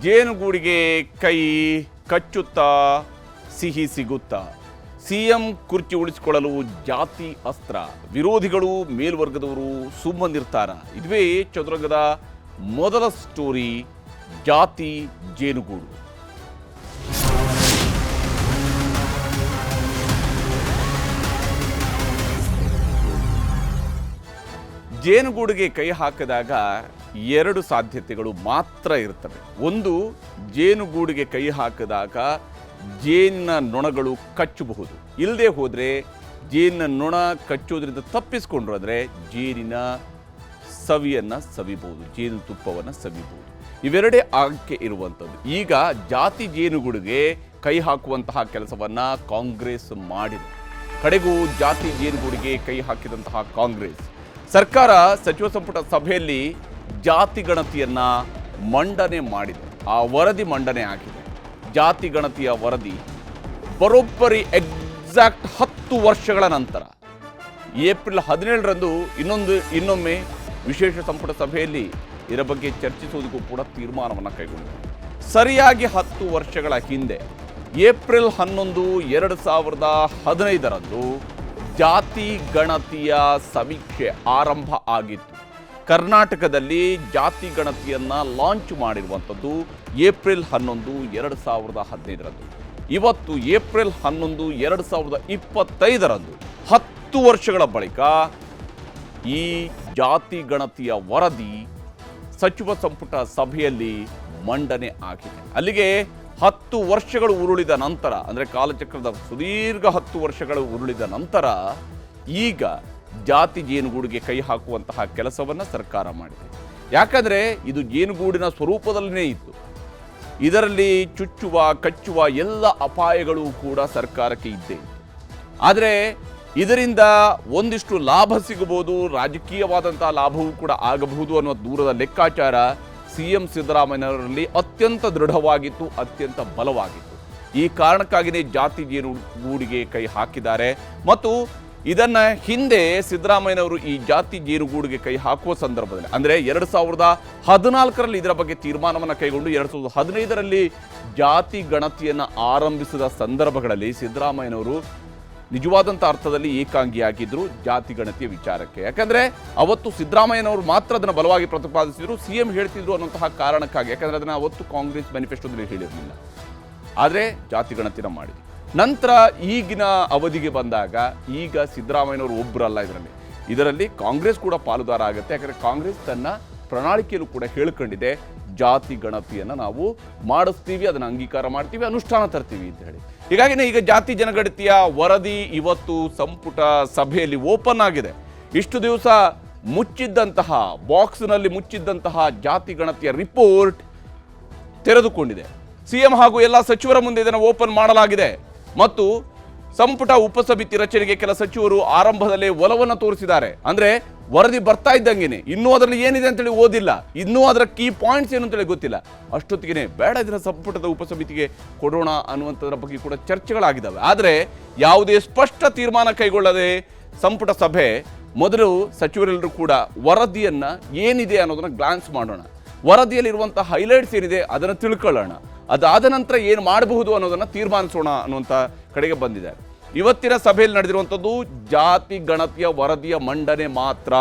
ಜೇನುಗೂಡಿಗೆ ಕೈ ಕಚ್ಚುತ್ತಾ ಸಿಹಿ ಸಿಗುತ್ತಾ ಸಿಎಂ ಕುರ್ಚಿ ಉಳಿಸಿಕೊಳ್ಳಲು ಜಾತಿ ಅಸ್ತ್ರ, ವಿರೋಧಿಗಳು ಮೇಲ್ವರ್ಗದವರು ಸುಮ್ಮನಿರ್ತಾರ. ಇದುವೇ ಚದುರಂಗದ ಮೊದಲ ಸ್ಟೋರಿ, ಜಾತಿ ಜೇನುಗೂಡು. ಜೇನುಗೂಡಿಗೆ ಕೈ ಹಾಕಿದಾಗ ಎರಡು ಸಾಧ್ಯತೆಗಳು ಮಾತ್ರ ಇರ್ತವೆ. ಒಂದು, ಜೇನುಗೂಡಿಗೆ ಕೈ ಹಾಕಿದಾಗ ಜೇನಿನ ನೊಣಗಳು ಕಚ್ಚಬಹುದು. ಇಲ್ಲದೆ ಹೋದರೆ ಜೇನಿನ ನೊಣ ಕಚ್ಚೋದ್ರಿಂದ ತಪ್ಪಿಸ್ಕೊಂಡ್ರು ಅಂದರೆ ಜೇನಿನ ಸವಿಯನ್ನು ಸವಿಬಹುದು, ಜೇನು ತುಪ್ಪವನ್ನು ಸವಿಬಹುದು. ಇವೆರಡೇ ಆಯ್ಕೆ ಇರುವಂಥದ್ದು. ಈಗ ಜಾತಿ ಜೇನುಗೂಡಿಗೆ ಕೈ ಹಾಕುವಂತಹ ಕೆಲಸವನ್ನು ಕಾಂಗ್ರೆಸ್ ಮಾಡಿದೆ. ಕಡೆಗೂ ಜಾತಿ ಜೇನುಗೂಡಿಗೆ ಕೈ ಹಾಕಿದಂತಹ ಕಾಂಗ್ರೆಸ್ ಸರ್ಕಾರ ಸಚಿವ ಸಂಪುಟ ಸಭೆಯಲ್ಲಿ ಜಾತಿ ಗಣತಿಯನ್ನು ಮಂಡನೆ ಮಾಡಿದೆ. ಆ ವರದಿ ಮಂಡನೆ ಆಗಿದೆ. ಜಾತಿ ಗಣತಿಯ ವರದಿ ಬರೋಬ್ಬರಿ ಎಕ್ಸಾಕ್ಟ್ 10 ವರ್ಷಗಳ ನಂತರ ಏಪ್ರಿಲ್ 17ರಂದು ಇನ್ನೊಮ್ಮೆ ವಿಶೇಷ ಸಂಪುಟ ಸಭೆಯಲ್ಲಿ ಇದರ ಬಗ್ಗೆ ಚರ್ಚಿಸುವುದಕ್ಕೂ ಕೂಡ ತೀರ್ಮಾನವನ್ನು ಕೈಗೊಂಡಿದೆ. ಸರಿಯಾಗಿ 10 ವರ್ಷಗಳ ಹಿಂದೆ ಏಪ್ರಿಲ್ 11, 2015ರಂದು ಜಾತಿ ಗಣತಿಯ ಸಮೀಕ್ಷೆ ಆರಂಭ ಆಗಿತ್ತು. ಕರ್ನಾಟಕದಲ್ಲಿ ಜಾತಿ ಗಣತಿಯನ್ನು ಲಾಂಚ್ ಮಾಡಿರುವಂಥದ್ದು ಏಪ್ರಿಲ್ 11, 2015ರಂದು. ಇವತ್ತು ಏಪ್ರಿಲ್ 11, 2025ರಂದು 10 ವರ್ಷಗಳ ಬಳಿಕ ಈ ಜಾತಿ ಗಣತಿಯ ವರದಿ ಸಚಿವ ಸಂಪುಟ ಸಭೆಯಲ್ಲಿ ಮಂಡನೆ ಆಗಿದೆ. ಅಲ್ಲಿಗೆ 10 ವರ್ಷಗಳು ಉರುಳಿದ ನಂತರ, ಅಂದರೆ ಕಾಲಚಕ್ರದ ಸುದೀರ್ಘ 10 ವರ್ಷಗಳು ಉರುಳಿದ ನಂತರ ಈಗ ಜಾತಿ ಜೇನುಗೂಡಿಗೆ ಕೈ ಹಾಕುವಂತಹ ಕೆಲಸವನ್ನು ಸರ್ಕಾರ ಮಾಡಿದೆ. ಯಾಕಂದರೆ ಇದು ಜೇನುಗೂಡಿನ ಸ್ವರೂಪದಲ್ಲೇ ಇತ್ತು. ಇದರಲ್ಲಿ ಚುಚ್ಚುವ ಕಚ್ಚುವ ಎಲ್ಲ ಅಪಾಯಗಳು ಕೂಡ ಸರ್ಕಾರಕ್ಕೆ ಇದ್ದೇ ಇತ್ತು. ಆದರೆ ಇದರಿಂದ ಒಂದಿಷ್ಟು ಲಾಭ ಸಿಗಬಹುದು, ರಾಜಕೀಯವಾದಂತಹ ಲಾಭವೂ ಕೂಡ ಆಗಬಹುದು ಅನ್ನೋ ದೂರದ ಲೆಕ್ಕಾಚಾರ ಸಿಎಂ ಸಿದ್ದರಾಮಯ್ಯನವರಲ್ಲಿ ಅತ್ಯಂತ ದೃಢವಾಗಿತ್ತು, ಅತ್ಯಂತ ಬಲವಾಗಿತ್ತು. ಈ ಕಾರಣಕ್ಕಾಗಿಯೇ ಜಾತಿ ಜೇನುಗೂಡಿಗೆ ಕೈ ಹಾಕಿದ್ದಾರೆ. ಮತ್ತು ಇದನ್ನ ಹಿಂದೆ ಸಿದ್ದರಾಮಯ್ಯನವರು ಈ ಜಾತಿ ಜೇನುಗೂಡಿಗೆ ಕೈ ಹಾಕುವ ಸಂದರ್ಭದಲ್ಲಿ, ಅಂದರೆ 2014ರಲ್ಲಿ ಇದರ ಬಗ್ಗೆ ತೀರ್ಮಾನವನ್ನು ಕೈಗೊಂಡು 2015ರಲ್ಲಿ ಜಾತಿ ಗಣತಿಯನ್ನು ಆರಂಭಿಸಿದ ಸಂದರ್ಭಗಳಲ್ಲಿ ಸಿದ್ದರಾಮಯ್ಯನವರು ನಿಜವಾದಂಥ ಅರ್ಥದಲ್ಲಿ ಏಕಾಂಗಿಯಾಗಿದ್ದರು ಜಾತಿ ಗಣತಿಯ ವಿಚಾರಕ್ಕೆ. ಯಾಕಂದರೆ ಅವತ್ತು ಸಿದ್ದರಾಮಯ್ಯನವರು ಮಾತ್ರ ಅದನ್ನು ಬಲವಾಗಿ ಪ್ರತಿಪಾದಿಸಿದ್ರು, ಸಿಎಂ ಹೇಳ್ತಿದ್ರು ಅನ್ನೋಂತಹ ಕಾರಣಕ್ಕಾಗಿ. ಯಾಕಂದರೆ ಅದನ್ನು ಅವತ್ತು ಕಾಂಗ್ರೆಸ್ ಮ್ಯಾನಿಫೆಸ್ಟೋದಲ್ಲಿ ಹೇಳಿರಲಿಲ್ಲ. ಆದರೆ ಜಾತಿ ಗಣತಿನ ಮಾಡಿದ್ರು. ನಂತರ ಈಗಿನ ಅವಧಿಗೆ ಬಂದಾಗ ಈಗ ಸಿದ್ದರಾಮಯ್ಯನವರು ಒಬ್ಬರಲ್ಲ, ಇದರಲ್ಲಿ ಕಾಂಗ್ರೆಸ್ ಕೂಡ ಪಾಲುದಾರ ಆಗುತ್ತೆ. ಯಾಕಂದರೆ ಕಾಂಗ್ರೆಸ್ ತನ್ನ ಪ್ರಣಾಳಿಕೆಯಲ್ಲೂ ಕೂಡ ಹೇಳ್ಕೊಂಡಿದೆ, ಜಾತಿ ಗಣತಿಯನ್ನು ನಾವು ಮಾಡಿಸ್ತೀವಿ, ಅದನ್ನು ಅಂಗೀಕಾರ ಮಾಡ್ತೀವಿ, ಅನುಷ್ಠಾನ ತರ್ತೀವಿ ಅಂತ ಹೇಳಿ. ಹೀಗಾಗಿನೇ ಈಗ ಜಾತಿ ಜನಗಣತಿಯ ವರದಿ ಇವತ್ತು ಸಂಪುಟ ಸಭೆಯಲ್ಲಿ ಓಪನ್ ಆಗಿದೆ. ಇಷ್ಟು ದಿವಸ ಮುಚ್ಚಿದ್ದಂತಹ ಬಾಕ್ಸ್ನಲ್ಲಿ ಮುಚ್ಚಿದ್ದಂತಹ ಜಾತಿ ಗಣತಿಯ ರಿಪೋರ್ಟ್ ತೆರೆದುಕೊಂಡಿದೆ. ಸಿಎಂ ಹಾಗೂ ಎಲ್ಲ ಸಚಿವರ ಮುಂದೆ ಇದನ್ನು ಓಪನ್ ಮಾಡಲಾಗಿದೆ. ಮತ್ತು ಸಂಪುಟ ಉಪಸಮಿತಿ ರಚನೆಗೆ ಕೆಲ ಸಚಿವರು ಆರಂಭದಲ್ಲೇ ಒಲವನ್ನು ತೋರಿಸಿದ್ದಾರೆ. ಅಂದರೆ ವರದಿ ಬರ್ತಾ ಇದ್ದಂಗೆನೆ ಇನ್ನೂ ಅದರಲ್ಲಿ ಏನಿದೆ ಅಂತೇಳಿ ಓದಿಲ್ಲ, ಇನ್ನೂ ಅದರ ಕೀ ಪಾಯಿಂಟ್ಸ್ ಏನು ಅಂತೇಳಿ ಗೊತ್ತಿಲ್ಲ. ಅಷ್ಟೊತ್ತಿಗೆ ಬೇಡ ಇದರ ಸಂಪುಟದ ಉಪಸಮಿತಿಗೆ ಕೊಡೋಣ ಅನ್ನುವಂಥದ್ರ ಬಗ್ಗೆ ಕೂಡ ಚರ್ಚೆಗಳಾಗಿದ್ದಾವೆ. ಆದರೆ ಯಾವುದೇ ಸ್ಪಷ್ಟ ತೀರ್ಮಾನ ಕೈಗೊಳ್ಳದೆ ಸಂಪುಟ ಸಭೆ ಮೊದಲು ಸಚಿವರೆಲ್ಲರೂ ಕೂಡ ವರದಿಯನ್ನು ಏನಿದೆ ಅನ್ನೋದನ್ನು ಗ್ಲಾನ್ಸ್ ಮಾಡೋಣ, ವರದಿಯಲ್ಲಿರುವಂಥ ಹೈಲೈಟ್ಸ್ ಏನಿದೆ ಅದನ್ನು ತಿಳ್ಕೊಳ್ಳೋಣ, ಅದಾದ ನಂತರ ಏನು ಮಾಡಬಹುದು ಅನ್ನೋದನ್ನು ತೀರ್ಮಾನಿಸೋಣ ಅನ್ನುವಂಥ ಕಡೆಗೆ ಬಂದಿದ್ದಾರೆ. ಇವತ್ತಿನ ಸಭೆಯಲ್ಲಿ ನಡೆದಿರುವಂಥದ್ದು ಜಾತಿ ಗಣತಿಯ ವರದಿಯ ಮಂಡನೆ ಮಾತ್ರ,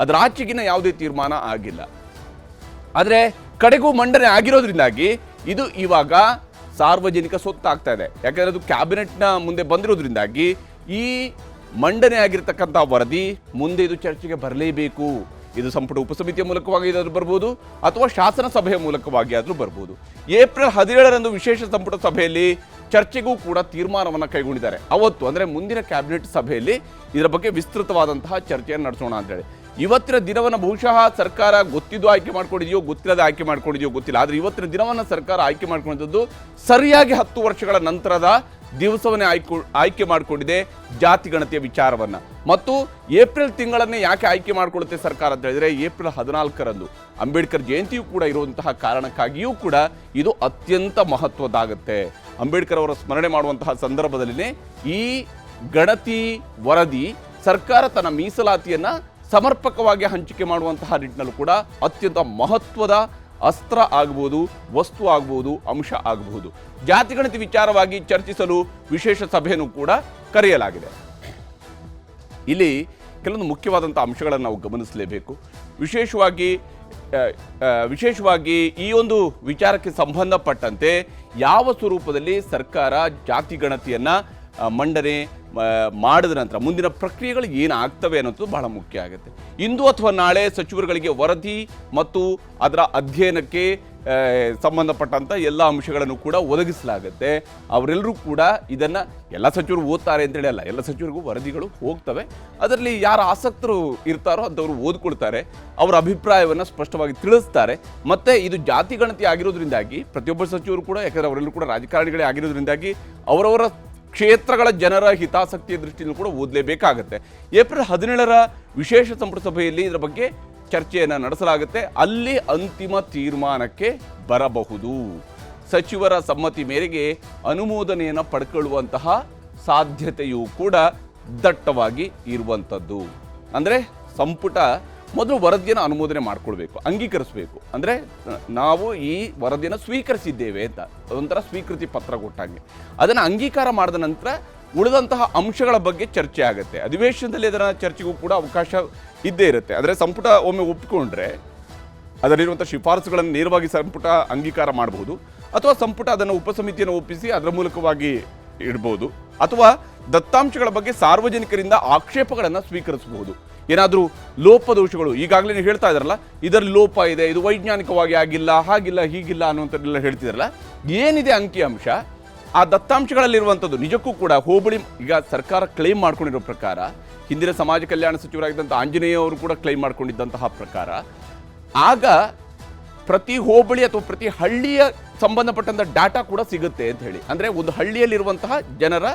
ಅದರ ಆಚೆಗಿನ ಯಾವುದೇ ತೀರ್ಮಾನ ಆಗಿಲ್ಲ. ಆದರೆ ಕಡೆಗೂ ಮಂಡನೆ ಆಗಿರೋದ್ರಿಂದಾಗಿ ಇದು ಇವಾಗ ಸಾರ್ವಜನಿಕ ಸೊತ್ತಾಗ್ತಾ ಇದೆ. ಯಾಕಂದರೆ ಅದು ಕ್ಯಾಬಿನೆಟ್ನ ಮುಂದೆ ಬಂದಿರೋದ್ರಿಂದಾಗಿ ಈ ಮಂಡನೆ ಆಗಿರ್ತಕ್ಕಂಥ ವರದಿ ಮುಂದೆ ಇದು ಚರ್ಚೆಗೆ ಬರಲೇಬೇಕು. ಇದು ಸಂಪುಟ ಉಪಸಮಿತಿಯ ಮೂಲಕವಾಗಿ ಆದರೂ ಬರ್ಬೋದು, ಅಥವಾ ಶಾಸನ ಸಭೆಯ ಮೂಲಕವಾಗಿ ಆದರೂ ಬರ್ಬೋದು. ಏಪ್ರಿಲ್ 17ರಂದು ವಿಶೇಷ ಸಂಪುಟ ಸಭೆಯಲ್ಲಿ ಚರ್ಚೆಗೂ ಕೂಡ ತೀರ್ಮಾನವನ್ನು ಕೈಗೊಂಡಿದ್ದಾರೆ. ಅವತ್ತು ಅಂದರೆ ಮುಂದಿನ ಕ್ಯಾಬಿನೆಟ್ ಸಭೆಯಲ್ಲಿ ಇದರ ಬಗ್ಗೆ ವಿಸ್ತೃತವಾದಂತಹ ಚರ್ಚೆಯನ್ನು ನಡೆಸೋಣ ಅಂತೇಳಿ. ಇವತ್ತಿನ ದಿನವನ್ನು ಬಹುಶಃ ಸರ್ಕಾರ ಗೊತ್ತಿದ್ದು ಆಯ್ಕೆ ಮಾಡ್ಕೊಂಡಿದೆಯೋ, ಗೊತ್ತಿಲ್ಲದೆ ಆಯ್ಕೆ ಮಾಡ್ಕೊಂಡಿದೆಯೋ ಗೊತ್ತಿಲ್ಲ. ಆದರೆ ಇವತ್ತಿನ ದಿನವನ್ನು ಸರ್ಕಾರ ಆಯ್ಕೆ ಮಾಡ್ಕೊಂಡಿದ್ದು ಸರಿಯಾಗಿ 10 ವರ್ಷಗಳ ನಂತರದ ದಿವಸವನ್ನೇ ಆಯ್ಕೆ ಮಾಡಿಕೊಂಡಿದೆ ಜಾತಿ ಗಣತಿಯ ವಿಚಾರವನ್ನು. ಮತ್ತು ಏಪ್ರಿಲ್ ತಿಂಗಳನ್ನೇ ಯಾಕೆ ಆಯ್ಕೆ ಮಾಡಿಕೊಳ್ಳುತ್ತೆ ಸರ್ಕಾರ ಅಂತ ಹೇಳಿದರೆ, ಏಪ್ರಿಲ್ 14ರಂದು ಅಂಬೇಡ್ಕರ್ ಜಯಂತಿಯೂ ಕೂಡ ಇರುವಂತಹ ಕಾರಣಕ್ಕಾಗಿಯೂ ಕೂಡ ಇದು ಅತ್ಯಂತ ಮಹತ್ವದಾಗುತ್ತೆ. ಅಂಬೇಡ್ಕರ್ ಅವರ ಸ್ಮರಣೆ ಮಾಡುವಂತಹ ಸಂದರ್ಭದಲ್ಲಿನೇ ಈ ಗಣತಿ ವರದಿ ಸರ್ಕಾರ ತನ್ನ ಮೀಸಲಾತಿಯನ್ನು ಸಮರ್ಪಕವಾಗಿ ಹಂಚಿಕೆ ಮಾಡುವಂತಹ ನಿಟ್ಟಿನಲ್ಲೂ ಕೂಡ ಅತ್ಯಂತ ಮಹತ್ವದ ಅಸ್ತ್ರ ಆಗಬಹುದು, ವಸ್ತು ಆಗಬಹುದು, ಅಂಶ ಆಗಬಹುದು. ಜಾತಿಗಣತಿ ವಿಚಾರವಾಗಿ ಚರ್ಚಿಸಲು ವಿಶೇಷ ಸಭೆಯನ್ನು ಕೂಡ ಕರೆಯಲಾಗಿದೆ. ಇಲ್ಲಿ ಕೆಲವೊಂದು ಮುಖ್ಯವಾದಂಥ ಅಂಶಗಳನ್ನು ನಾವು ಗಮನಿಸಲೇಬೇಕು. ವಿಶೇಷವಾಗಿ ಈ ಒಂದು ವಿಚಾರಕ್ಕೆ ಸಂಬಂಧಪಟ್ಟಂತೆ ಯಾವ ಸ್ವರೂಪದಲ್ಲಿ ಸರ್ಕಾರ ಜಾತಿ ಗಣತಿಯನ್ನು ಮಂಡನೆ ಮಾಡಿದ ನಂತರ ಮುಂದಿನ ಪ್ರಕ್ರಿಯೆಗಳು ಏನಾಗ್ತವೆ ಅನ್ನೋದು ಬಹಳ ಮುಖ್ಯ ಆಗುತ್ತೆ. ಇಂದು ಅಥವಾ ನಾಳೆ ಸಚಿವರುಗಳಿಗೆ ವರದಿ ಮತ್ತು ಅದರ ಅಧ್ಯಯನಕ್ಕೆ ಸಂಬಂಧಪಟ್ಟಂಥ ಎಲ್ಲ ಅಂಶಗಳನ್ನು ಕೂಡ ಒದಗಿಸಲಾಗುತ್ತೆ. ಅವರೆಲ್ಲರೂ ಕೂಡ ಇದನ್ನು ಎಲ್ಲ ಸಚಿವರು ಓದ್ತಾರೆ ಅಂತೇಳಿ ಅಲ್ಲ, ಎಲ್ಲ ಸಚಿವರಿಗೂ ವರದಿಗಳು ಹೋಗ್ತವೆ. ಅದರಲ್ಲಿ ಯಾರು ಆಸಕ್ತರು ಇರ್ತಾರೋ ಅಂಥವ್ರು ಓದ್ಕೊಳ್ತಾರೆ, ಅವರ ಅಭಿಪ್ರಾಯವನ್ನು ಸ್ಪಷ್ಟವಾಗಿ ತಿಳಿಸ್ತಾರೆ. ಮತ್ತು ಇದು ಜಾತಿ ಗಣತಿ ಆಗಿರೋದ್ರಿಂದಾಗಿ ಪ್ರತಿಯೊಬ್ಬ ಸಚಿವರು ಕೂಡ, ಯಾಕಂದರೆ ಅವರೆಲ್ಲರೂ ಕೂಡ ರಾಜಕಾರಣಿಗಳೇ ಆಗಿರೋದ್ರಿಂದಾಗಿ ಅವರವರ ಕ್ಷೇತ್ರಗಳ ಜನರ ಹಿತಾಸಕ್ತಿಯ ದೃಷ್ಟಿಯಿಂದ ಕೂಡ ಓದಲೇಬೇಕಾಗತ್ತೆ. ಏಪ್ರಿಲ್ 17ರ ವಿಶೇಷ ಸಂಪುಟ ಸಭೆಯಲ್ಲಿ ಇದರ ಬಗ್ಗೆ ಚರ್ಚೆಯನ್ನು ನಡೆಸಲಾಗುತ್ತೆ. ಅಲ್ಲಿ ಅಂತಿಮ ತೀರ್ಮಾನಕ್ಕೆ ಬರಬಹುದು. ಸಚಿವರ ಸಮ್ಮತಿ ಮೇರೆಗೆ ಅನುಮೋದನೆಯನ್ನು ಪಡ್ಕೊಳ್ಳುವಂತಹ ಸಾಧ್ಯತೆಯೂ ಕೂಡ ದಟ್ಟವಾಗಿ ಇರುವಂಥದ್ದು. ಅಂದರೆ ಸಂಪುಟ ಮೊದಲು ವರದಿಯನ್ನು ಅನುಮೋದನೆ ಮಾಡಿಕೊಳ್ಬೇಕು, ಅಂಗೀಕರಿಸಬೇಕು. ಅಂದರೆ ನಾವು ಈ ವರದಿಯನ್ನು ಸ್ವೀಕರಿಸಿದ್ದೇವೆ ಅಂತ ಒಂಥರ ಸ್ವೀಕೃತಿ ಪತ್ರ ಕೊಟ್ಟಂಗೆ ಅದನ್ನು ಅಂಗೀಕಾರ ಮಾಡಿದ ನಂತರ ಉಳಿದಂತಹ ಅಂಶಗಳ ಬಗ್ಗೆ ಚರ್ಚೆ ಆಗುತ್ತೆ. ಅಧಿವೇಶನದಲ್ಲಿ ಅದರ ಚರ್ಚೆಗೂ ಕೂಡ ಅವಕಾಶ ಇದ್ದೇ ಇರುತ್ತೆ. ಅಂದರೆ ಸಂಪುಟ ಒಮ್ಮೆ ಒಪ್ಪಿಕೊಂಡ್ರೆ ಅದರಲ್ಲಿರುವಂಥ ಶಿಫಾರಸುಗಳನ್ನು ನೇರವಾಗಿ ಸಂಪುಟ ಅಂಗೀಕಾರ ಮಾಡಬಹುದು, ಅಥವಾ ಸಂಪುಟ ಅದನ್ನು ಉಪಸಮಿತಿಯನ್ನು ಒಪ್ಪಿಸಿ ಅದರ ಮೂಲಕವಾಗಿ ಇಡ್ಬೋದು, ಅಥವಾ ದತ್ತಾಂಶಗಳ ಬಗ್ಗೆ ಸಾರ್ವಜನಿಕರಿಂದ ಆಕ್ಷೇಪಗಳನ್ನು ಸ್ವೀಕರಿಸಬಹುದು. ಏನಾದರೂ ಲೋಪದೋಷಗಳು ಈಗಾಗಲೇ ನೀವು ಹೇಳ್ತಾ ಇದ್ದಾರಲ್ಲ, ಇದರಲ್ಲಿ ಲೋಪ ಇದೆ, ಇದು ವೈಜ್ಞಾನಿಕವಾಗಿ ಆಗಿಲ್ಲ, ಹಾಗಿಲ್ಲ, ಹೀಗಿಲ್ಲ ಅನ್ನುವಂಥದ್ದೆಲ್ಲ ಹೇಳ್ತಿದಾರಲ್ಲ, ಏನಿದೆ ಅಂಕಿಅಂಶ ಆ ದತ್ತಾಂಶಗಳಲ್ಲಿರುವಂಥದ್ದು ನಿಜಕ್ಕೂ ಕೂಡ ಹೋಬಳಿ ಈಗ ಸರ್ಕಾರ ಕ್ಲೈಮ್ ಮಾಡ್ಕೊಂಡಿರೋ ಪ್ರಕಾರ, ಹಿಂದಿನ ಸಮಾಜ ಕಲ್ಯಾಣ ಸಚಿವರಾಗಿದ್ದಂಥ ಆಂಜನೇಯ ಅವರು ಕೂಡ ಕ್ಲೈಮ್ ಮಾಡ್ಕೊಂಡಿದ್ದಂತಹ ಪ್ರಕಾರ, ಆಗ ಪ್ರತಿ ಹೋಬಳಿ ಅಥವಾ ಪ್ರತಿ ಹಳ್ಳಿಯ ಸಂಬಂಧಪಟ್ಟಂಥ ಡಾಟಾ ಕೂಡ ಸಿಗುತ್ತೆ ಅಂತ ಹೇಳಿ. ಅಂದರೆ ಒಂದು ಹಳ್ಳಿಯಲ್ಲಿರುವಂತಹ ಜನರ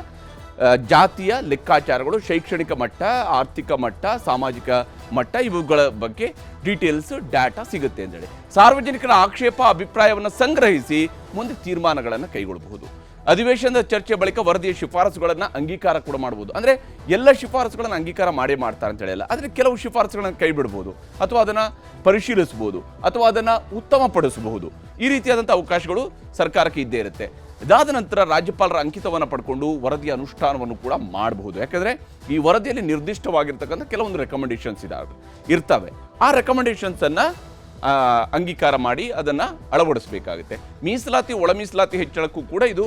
ಜಾತಿಯ ಲೆಕ್ಕಾಚಾರಗಳು, ಶೈಕ್ಷಣಿಕ ಮಟ್ಟ, ಆರ್ಥಿಕ ಮಟ್ಟ, ಸಾಮಾಜಿಕ ಮಟ್ಟ, ಇವುಗಳ ಬಗ್ಗೆ ಡೀಟೇಲ್ಸ್ ಡಾಟಾ ಸಿಗುತ್ತೆ ಅಂತೇಳಿ ಸಾರ್ವಜನಿಕರ ಆಕ್ಷೇಪ ಅಭಿಪ್ರಾಯವನ್ನು ಸಂಗ್ರಹಿಸಿ ಮುಂದೆ ತೀರ್ಮಾನಗಳನ್ನು ಕೈಗೊಳ್ಳಬಹುದು. ಅಧಿವೇಶನದ ಚರ್ಚೆ ಬಳಿಕ ವರದಿಯ ಶಿಫಾರಸುಗಳನ್ನು ಅಂಗೀಕಾರ ಕೂಡ ಮಾಡಬಹುದು. ಅಂದರೆ ಎಲ್ಲ ಶಿಫಾರಸುಗಳನ್ನು ಅಂಗೀಕಾರ ಮಾಡ್ತಾರೆ ಅಂತ ಹೇಳಿಲ್ಲ, ಆದರೆ ಕೆಲವು ಶಿಫಾರಸುಗಳನ್ನು ಕೈ ಬಿಡಬಹುದು, ಅಥವಾ ಅದನ್ನು ಪರಿಶೀಲಿಸಬಹುದು, ಅಥವಾ ಅದನ್ನು ಉತ್ತಮಪಡಿಸಬಹುದು. ಈ ರೀತಿಯಾದಂಥ ಅವಕಾಶಗಳು ಸರ್ಕಾರಕ್ಕೆ ಇದ್ದೇ ಇರುತ್ತೆ. ಇದಾದ ನಂತರ ರಾಜ್ಯಪಾಲರ ಅಂಕಿತವನ್ನು ಪಡ್ಕೊಂಡು ವರದಿಯ ಅನುಷ್ಠಾನವನ್ನು ಕೂಡ ಮಾಡಬಹುದು. ಯಾಕಂದರೆ ಈ ವರದಿಯಲ್ಲಿ ನಿರ್ದಿಷ್ಟವಾಗಿರ್ತಕ್ಕಂಥ ಕೆಲವೊಂದು ರೆಕಮೆಂಡೇಶನ್ಸ್ ಇರ್ತವೆ. ಆ ರೆಕಮೆಂಡೇಶನ್ಸನ್ನು ಅಂಗೀಕಾರ ಮಾಡಿ ಅದನ್ನು ಅಳವಡಿಸಬೇಕಾಗುತ್ತೆ. ಮೀಸಲಾತಿ, ಒಳ ಮೀಸಲಾತಿ ಹೆಚ್ಚಳಕ್ಕೂ ಕೂಡ ಇದು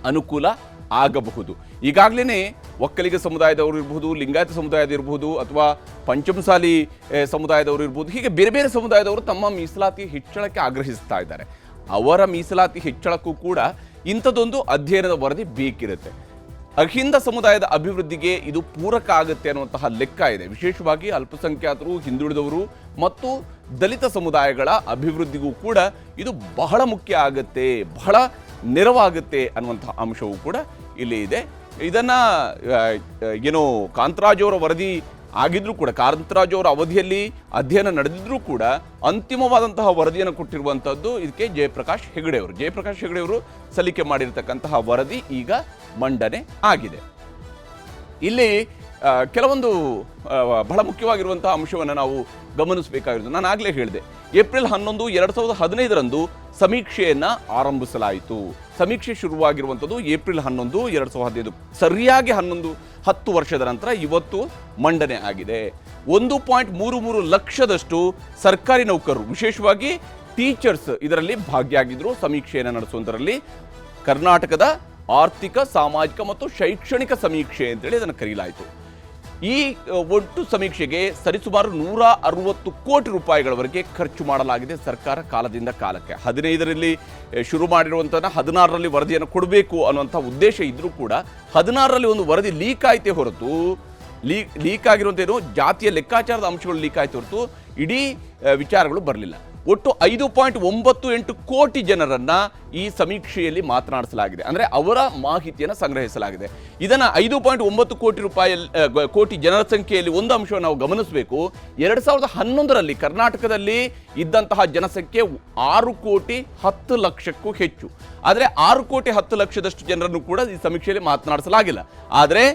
ಅನುಕೂಲ ಆಗಬಹುದು. ಈಗಾಗಲೇ ಒಕ್ಕಲಿಗ ಸಮುದಾಯದವರು ಇರ್ಬೋದು, ಲಿಂಗಾಯತ ಸಮುದಾಯದ ಇರ್ಬೋದು, ಅಥವಾ ಪಂಚಮಸಾಲಿ ಸಮುದಾಯದವರು ಇರ್ಬೋದು, ಹೀಗೆ ಬೇರೆ ಬೇರೆ ಸಮುದಾಯದವರು ತಮ್ಮ ಮೀಸಲಾತಿ ಹೆಚ್ಚಳಕ್ಕೆ ಆಗ್ರಹಿಸ್ತಾ ಇದ್ದಾರೆ. ಅವರ ಮೀಸಲಾತಿ ಹೆಚ್ಚಳಕ್ಕೂ ಕೂಡ ಇಂಥದ್ದೊಂದು ಅಧ್ಯಯನದ ವರದಿ ಬೇಕಿರುತ್ತೆ. ಅಹಿಂದ ಸಮುದಾಯದ ಅಭಿವೃದ್ಧಿಗೆ ಇದು ಪೂರಕ ಆಗುತ್ತೆ ಅನ್ನುವಂತಹ ಲೆಕ್ಕ ಇದೆ. ವಿಶೇಷವಾಗಿ ಅಲ್ಪಸಂಖ್ಯಾತರು, ಹಿಂದುಳಿದವರು ಮತ್ತು ದಲಿತ ಸಮುದಾಯಗಳ ಅಭಿವೃದ್ಧಿಗೂ ಕೂಡ ಇದು ಬಹಳ ಮುಖ್ಯ ಆಗುತ್ತೆ, ಬಹಳ ನೆರವಾಗುತ್ತೆ ಅನ್ನುವಂತಹ ಅಂಶವೂ ಕೂಡ ಇಲ್ಲಿ ಇದೆ. ಇದನ್ನು ಏನೋ ಕಾಂತರಾಜ್ ಅವರ ವರದಿ ಆಗಿದ್ರೂ ಕೂಡ, ಕಾಂತರಾಜ್ ಅವರ ಅವಧಿಯಲ್ಲಿ ಅಧ್ಯಯನ ನಡೆದಿದ್ರೂ ಕೂಡ ಅಂತಿಮವಾದಂತಹ ವರದಿಯನ್ನು ಕೊಟ್ಟಿರುವಂಥದ್ದು ಇದಕ್ಕೆ ಜಯಪ್ರಕಾಶ್ ಹೆಗಡೆ ಅವರು ಸಲ್ಲಿಕೆ ಮಾಡಿರ್ತಕ್ಕಂತಹ ವರದಿ ಈಗ ಮಂಡನೆ ಆಗಿದೆ. ಇಲ್ಲಿ ಕೆಲವೊಂದು ಬಹಳ ಮುಖ್ಯವಾಗಿರುವಂತಹ ಅಂಶವನ್ನು ನಾವು ಗಮನಿಸಬೇಕಾಗಿರೋದು, ನಾನು ಆಗಲೇ ಹೇಳಿದೆ, ಏಪ್ರಿಲ್ 11, 2015 ಸಮೀಕ್ಷೆಯನ್ನು ಆರಂಭಿಸಲಾಯಿತು. ಸಮೀಕ್ಷೆ ಶುರುವಾಗಿರುವಂಥದ್ದು ಏಪ್ರಿಲ್ 11, 2015, ಸರಿಯಾಗಿ 10 ವರ್ಷದ ನಂತರ ಇವತ್ತು ಮಂಡನೆ ಆಗಿದೆ. 1.33 ಲಕ್ಷದಷ್ಟು ಸರ್ಕಾರಿ ನೌಕರರು, ವಿಶೇಷವಾಗಿ ಟೀಚರ್ಸ್ ಇದರಲ್ಲಿ ಭಾಗಿಯಾಗಿದ್ದರು. ಸಮೀಕ್ಷೆಯನ್ನು ನಡೆಸುವುದರಲ್ಲಿ ಕರ್ನಾಟಕದ ಆರ್ಥಿಕ, ಸಾಮಾಜಿಕ ಮತ್ತು ಶೈಕ್ಷಣಿಕ ಸಮೀಕ್ಷೆ ಅಂತೇಳಿ ಅದನ್ನು ಕರೆಯಲಾಯಿತು. ಈ ಒಟ್ಟು ಸಮೀಕ್ಷೆಗೆ ಸರಿಸುಮಾರು 160 ಕೋಟಿ ರೂಪಾಯಿಗಳವರೆಗೆ ಖರ್ಚು ಮಾಡಲಾಗಿದೆ ಸರ್ಕಾರ ಕಾಲದಿಂದ ಕಾಲಕ್ಕೆ. 15ರಲ್ಲಿ ಶುರು ಮಾಡಿರುವಂಥ 16ರಲ್ಲಿ ವರದಿಯನ್ನು ಕೊಡಬೇಕು ಅನ್ನುವಂಥ ಉದ್ದೇಶ ಇದ್ದರೂ ಕೂಡ 16ರಲ್ಲಿ ಒಂದು ವರದಿ ಲೀಕ್ ಆಯಿತೇ ಹೊರತು, ಲೀಕ್ ಆಗಿರುವಂಥೇನು ಜಾತಿಯ ಲೆಕ್ಕಾಚಾರದ ಅಂಶಗಳು ಲೀಕ್ ಆಯಿತು ಹೊರತು ಇಡೀ ವಿಚಾರಗಳು ಬರಲಿಲ್ಲ. ಒಟ್ಟು 5.98 ಕೋಟಿ ಜನರನ್ನು ಈ ಸಮೀಕ್ಷೆಯಲ್ಲಿ ಮಾತನಾಡಿಸಲಾಗಿದೆ. ಅಂದರೆ ಅವರ ಮಾಹಿತಿಯನ್ನು ಸಂಗ್ರಹಿಸಲಾಗಿದೆ. ಇದನ್ನು 5.9 ಕೋಟಿ ಜನರ ಸಂಖ್ಯೆಯಲ್ಲಿ ಒಂದು ಅಂಶವನ್ನು ನಾವು ಗಮನಿಸಬೇಕು. 2011ರಲ್ಲಿ ಕರ್ನಾಟಕದಲ್ಲಿ ಇದ್ದಂತಹ ಜನಸಂಖ್ಯೆ 6,10,00,000ಕ್ಕೂ ಹೆಚ್ಚು. ಆದರೆ 6,10,00,000ದಷ್ಟು ಜನರನ್ನು ಕೂಡ ಈ ಸಮೀಕ್ಷೆಯಲ್ಲಿ ಮಾತನಾಡಿಸಲಾಗಿಲ್ಲ. ಆದರೆ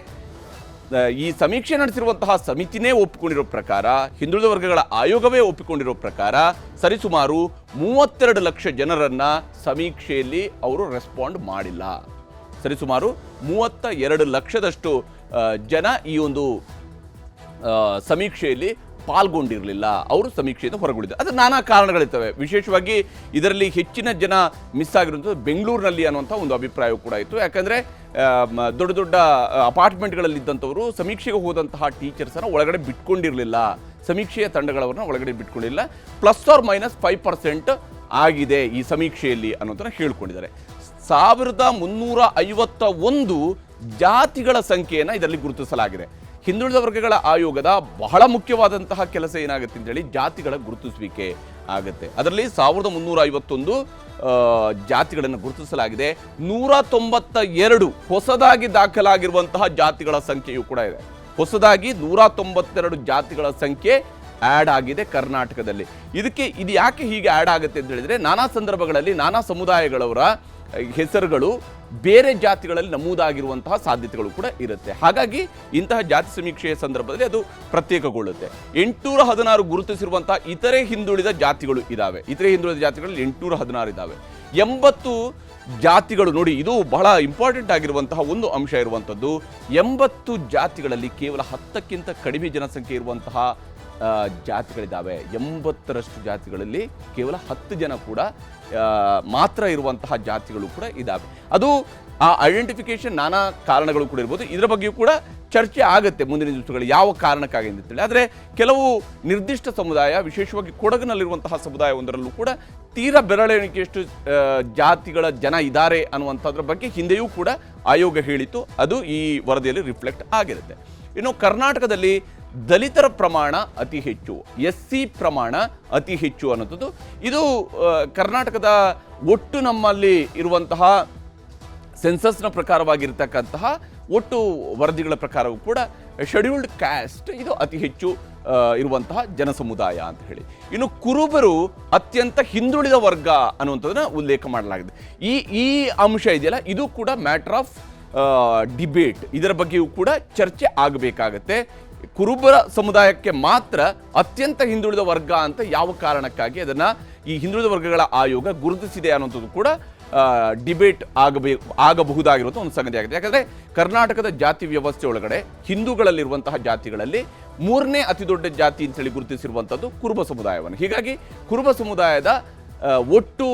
ಈ ಸಮೀಕ್ಷೆ ನಡೆಸಿರುವಂತಹ ಸಮಿತಿನೇ ಒಪ್ಪಿಕೊಂಡಿರೋ ಪ್ರಕಾರ, ಹಿಂದುಳಿದ ವರ್ಗಗಳ ಆಯೋಗವೇ ಒಪ್ಪಿಕೊಂಡಿರೋ ಪ್ರಕಾರ ಸರಿಸುಮಾರು 32 ಲಕ್ಷ ಜನರನ್ನ ಸಮೀಕ್ಷೆಯಲ್ಲಿ ಅವರು ರೆಸ್ಪಾಂಡ್ ಮಾಡಿಲ್ಲ. ಸರಿಸುಮಾರು 32 ಲಕ್ಷದಷ್ಟು ಜನ ಈ ಒಂದು ಸಮೀಕ್ಷೆಯಲ್ಲಿ ಪಾಲ್ಗೊಂಡಿರಲಿಲ್ಲ. ಅವರು ಸಮೀಕ್ಷೆಯಿಂದ ಹೊರಗುಳಿದ್ದಾರೆ. ಅದು ನಾನಾ ಕಾರಣಗಳಿರ್ತವೆ. ವಿಶೇಷವಾಗಿ ಇದರಲ್ಲಿ ಹೆಚ್ಚಿನ ಜನ ಮಿಸ್ ಆಗಿರುವಂಥದ್ದು ಬೆಂಗಳೂರಿನಲ್ಲಿ ಅನ್ನುವಂಥ ಒಂದು ಅಭಿಪ್ರಾಯ ಕೂಡ ಇತ್ತು. ಯಾಕಂದರೆ ದೊಡ್ಡ ದೊಡ್ಡ ಅಪಾರ್ಟ್ಮೆಂಟ್ಗಳಲ್ಲಿದ್ದಂಥವರು ಸಮೀಕ್ಷೆಗೆ ಹೋದಂತಹ ಟೀಚರ್ಸನ್ನು ಒಳಗಡೆ ಬಿಟ್ಕೊಂಡಿರಲಿಲ್ಲ, ಸಮೀಕ್ಷೆಯ ತಂಡಗಳವರನ್ನ ಒಳಗಡೆ ಬಿಟ್ಕೊಂಡಿಲ್ಲ. +or -5% ಆಗಿದೆ ಈ ಸಮೀಕ್ಷೆಯಲ್ಲಿ ಅನ್ನೋದನ್ನು ಹೇಳ್ಕೊಂಡಿದ್ದಾರೆ. 1351 ಜಾತಿಗಳ ಸಂಖ್ಯೆಯನ್ನು ಇದರಲ್ಲಿ ಗುರುತಿಸಲಾಗಿದೆ. ಹಿಂದುಳಿದ ವರ್ಗಗಳ ಆಯೋಗದ ಬಹಳ ಮುಖ್ಯವಾದಂತಹ ಕೆಲಸ ಏನಾಗುತ್ತೆ ಅಂತೇಳಿ ಜಾತಿಗಳ ಗುರುತಿಸುವಿಕೆ ಆಗುತ್ತೆ. ಅದರಲ್ಲಿ 1351 ಜಾತಿಗಳನ್ನು ಗುರುತಿಸಲಾಗಿದೆ. 192 ಹೊಸದಾಗಿ ದಾಖಲಾಗಿರುವಂತಹ ಜಾತಿಗಳ ಸಂಖ್ಯೆಯೂ ಕೂಡ ಇದೆ. ಹೊಸದಾಗಿ 192 ಜಾತಿಗಳ ಸಂಖ್ಯೆ ಆ್ಯಡ್ ಆಗಿದೆ ಕರ್ನಾಟಕದಲ್ಲಿ. ಇದು ಯಾಕೆ ಹೀಗೆ ಆ್ಯಡ್ ಆಗುತ್ತೆ ಅಂತ ಹೇಳಿದ್ರೆ, ನಾನಾ ಸಂದರ್ಭಗಳಲ್ಲಿ ನಾನಾ ಸಮುದಾಯಗಳವರ ಹೆಸರುಗಳು ಬೇರೆ ಜಾತಿಗಳಲ್ಲಿ ನಮೂದಾಗಿರುವಂತಹ ಸಾಧ್ಯತೆಗಳು ಕೂಡ ಇರುತ್ತೆ. ಹಾಗಾಗಿ ಇಂತಹ ಜಾತಿ ಸಮೀಕ್ಷೆಯ ಸಂದರ್ಭದಲ್ಲಿ ಅದು ಪ್ರತ್ಯೇಕಗೊಳ್ಳುತ್ತೆ. 816 ಗುರುತಿಸಿರುವಂತಹ ಇತರೆ ಹಿಂದುಳಿದ ಜಾತಿಗಳು ಇದ್ದಾವೆ. ಇತರೆ ಹಿಂದುಳಿದ ಜಾತಿಗಳಲ್ಲಿ 816 ಇದ್ದಾವೆ. 80 ಜಾತಿಗಳು, ನೋಡಿ ಇದು ಬಹಳ ಇಂಪಾರ್ಟೆಂಟ್ ಆಗಿರುವಂತಹ ಒಂದು ಅಂಶ ಇರುವಂಥದ್ದು. 80 ಜಾತಿಗಳಲ್ಲಿ ಕೇವಲ 10ಕ್ಕಿಂತ ಕಡಿಮೆ ಜನಸಂಖ್ಯೆ ಇರುವಂತಹ ಜಾತಿಗಳಿದ್ದಾವೆ. 80ರಷ್ಟು ಜಾತಿಗಳಲ್ಲಿ ಕೇವಲ 10 ಜನ ಕೂಡ ಮಾತ್ರ ಇರುವಂತಹ ಜಾತಿಗಳು ಕೂಡ ಇದ್ದಾವೆ. ಅದು ಆ ಐಡೆಂಟಿಫಿಕೇಶನ್ ನಾನಾ ಕಾರಣಗಳು ಕೂಡ ಇರ್ಬೋದು. ಇದರ ಬಗ್ಗೆಯೂ ಕೂಡ ಚರ್ಚೆ ಆಗುತ್ತೆ ಮುಂದಿನ ದಿವಸಗಳು, ಯಾವ ಕಾರಣಕ್ಕಾಗಿ ಅಂತೇಳಿ. ಆದರೆ ಕೆಲವು ನಿರ್ದಿಷ್ಟ ಸಮುದಾಯ, ವಿಶೇಷವಾಗಿ ಕೊಡಗಿನಲ್ಲಿರುವಂತಹ ಸಮುದಾಯ ಒಂದರಲ್ಲೂ ಕೂಡ ತೀರಾ ಬೆರಳೆಣಿಕೆಯಷ್ಟು ಜಾತಿಗಳ ಜನ ಇದ್ದಾರೆ ಅನ್ನುವಂಥದ್ರ ಬಗ್ಗೆ ಹಿಂದೆಯೂ ಕೂಡ ಆಯೋಗ ಹೇಳಿತ್ತು. ಅದು ಈ ವರದಿಯಲ್ಲಿ ರಿಫ್ಲೆಕ್ಟ್ ಆಗಿರುತ್ತೆ. ಇನ್ನು ಕರ್ನಾಟಕದಲ್ಲಿ ದಲಿತರ ಪ್ರಮಾಣ ಅತಿ ಹೆಚ್ಚು, SC ಪ್ರಮಾಣ ಅತಿ ಹೆಚ್ಚು ಅನ್ನೋದು ಇದು ಕರ್ನಾಟಕದ ಒಟ್ಟು ನಮ್ಮಲ್ಲಿ ಇರುವಂತಹ ಸೆನ್ಸಸ್ನ ಪ್ರಕಾರವಾಗಿರ್ತಕ್ಕಂತಹ ಒಟ್ಟು ವರದಿಗಳ ಪ್ರಕಾರವೂ ಕೂಡ ಶೆಡ್ಯೂಲ್ಡ್ ಕ್ಯಾಸ್ಟ್ ಇದು ಅತಿ ಹೆಚ್ಚು ಇರುವಂತಹ ಜನಸಮುದಾಯ ಅಂತ ಹೇಳಿ. ಇನ್ನು ಕುರುಬರು ಅತ್ಯಂತ ಹಿಂದುಳಿದ ವರ್ಗ ಅನ್ನುವಂಥದ್ದನ್ನ ಉಲ್ಲೇಖ ಮಾಡಲಾಗಿದೆ. ಈ ಅಂಶ ಇದೆಯಲ್ಲ, ಇದು ಕೂಡ ಮ್ಯಾಟರ್ ಆಫ್ ಡಿಬೇಟ್. ಇದರ ಬಗ್ಗೆಯೂ ಕೂಡ ಚರ್ಚೆ ಆಗಬೇಕಾಗತ್ತೆ. ಕುರುಬರ ಸಮುದಾಯಕ್ಕೆ ಮಾತ್ರ ಅತ್ಯಂತ ಹಿಂದುಳಿದ ವರ್ಗ ಅಂತ ಯಾವ ಕಾರಣಕ್ಕಾಗಿ ಅದನ್ನ ಈ ಹಿಂದುಳಿದ ವರ್ಗಗಳ ಆಯೋಗ ಗುರುತಿಸಿದೆ ಅನ್ನೋಂಥದ್ದು ಕೂಡ ಡಿಬೇಟ್ ಆಗಬಹುದಾಗಿರುವಂಥ ಒಂದು ಸಂಗತಿ ಆಗಿದೆ. ಯಾಕಂದರೆ ಕರ್ನಾಟಕದ ಜಾತಿ ವ್ಯವಸ್ಥೆ ಒಳಗಡೆ ಹಿಂದೂಗಳಲ್ಲಿರುವಂತಹ ಜಾತಿಗಳಲ್ಲಿ 3ನೇ ಅತಿ ದೊಡ್ಡ ಜಾತಿ ಅಂತೇಳಿ ಗುರುತಿಸಿರುವಂಥದ್ದು ಕುರುಬ ಸಮುದಾಯವನ್ನು. ಹೀಗಾಗಿ ಕುರುಬ ಸಮುದಾಯದ ಒಟ್ಟು